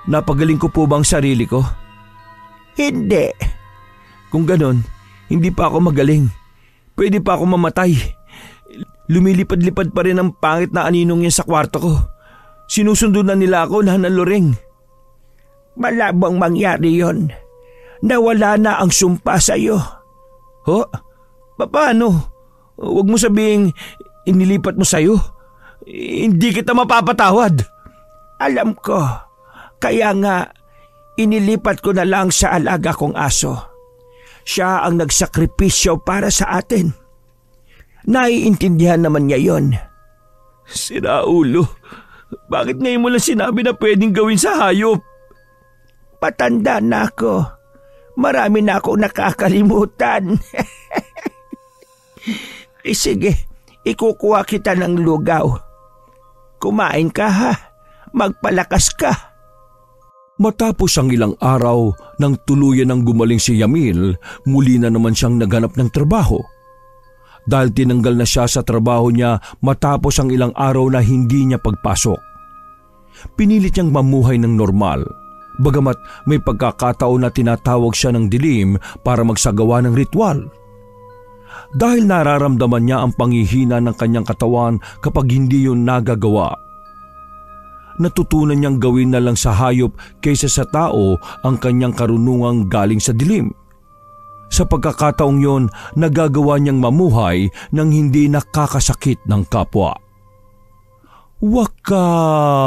Napagaling ko po bang sarili ko? Hindi. Kung ganon, hindi pa ako magaling. Pwede pa ako mamatay. Lumilipad-lipad pa rin ang pangit na aninong yan sa kwarto ko. Sinusundo na nila ako, Nana Loreng. Malabang mangyari yon. Nawala na ang sumpa sa iyo. Ho? Paano? Huwag mo sabihing inilipat mo sa'yo. Hindi kita mapapatawad. Alam ko. Kaya nga, inilipat ko na lang sa alaga kong aso. Siya ang nagsakripisyo para sa atin. Naiintindihan naman niya yon. Siraulo, bakit ngayon mo lang sinabi na pwedeng gawin sa hayop? Patanda na ako. Marami na akong nakakalimutan. Sige, ikukuha kita ng lugaw. Kumain ka ha, magpalakas ka. Matapos ang ilang araw nang tuluyan ng gumaling si Yamil, muli na naman siyang naghanap ng trabaho. Dahil tinanggal na siya sa trabaho niya matapos ang ilang araw na hindi niya pagpasok. Pinilit niyang mamuhay ng normal, bagamat may pagkakataon na tinatawag siya ng dilim para magsagawa ng ritual. Dahil nararamdaman niya ang panghihina ng kanyang katawan kapag hindi yun nagagawa. Natutunan niyang gawin na lang sa hayop kaysa sa tao ang kanyang karunungang galing sa dilim. Sa pagkakataong yon, nagagawa niyang mamuhay nang hindi nakakasakit ng kapwa. Wakas!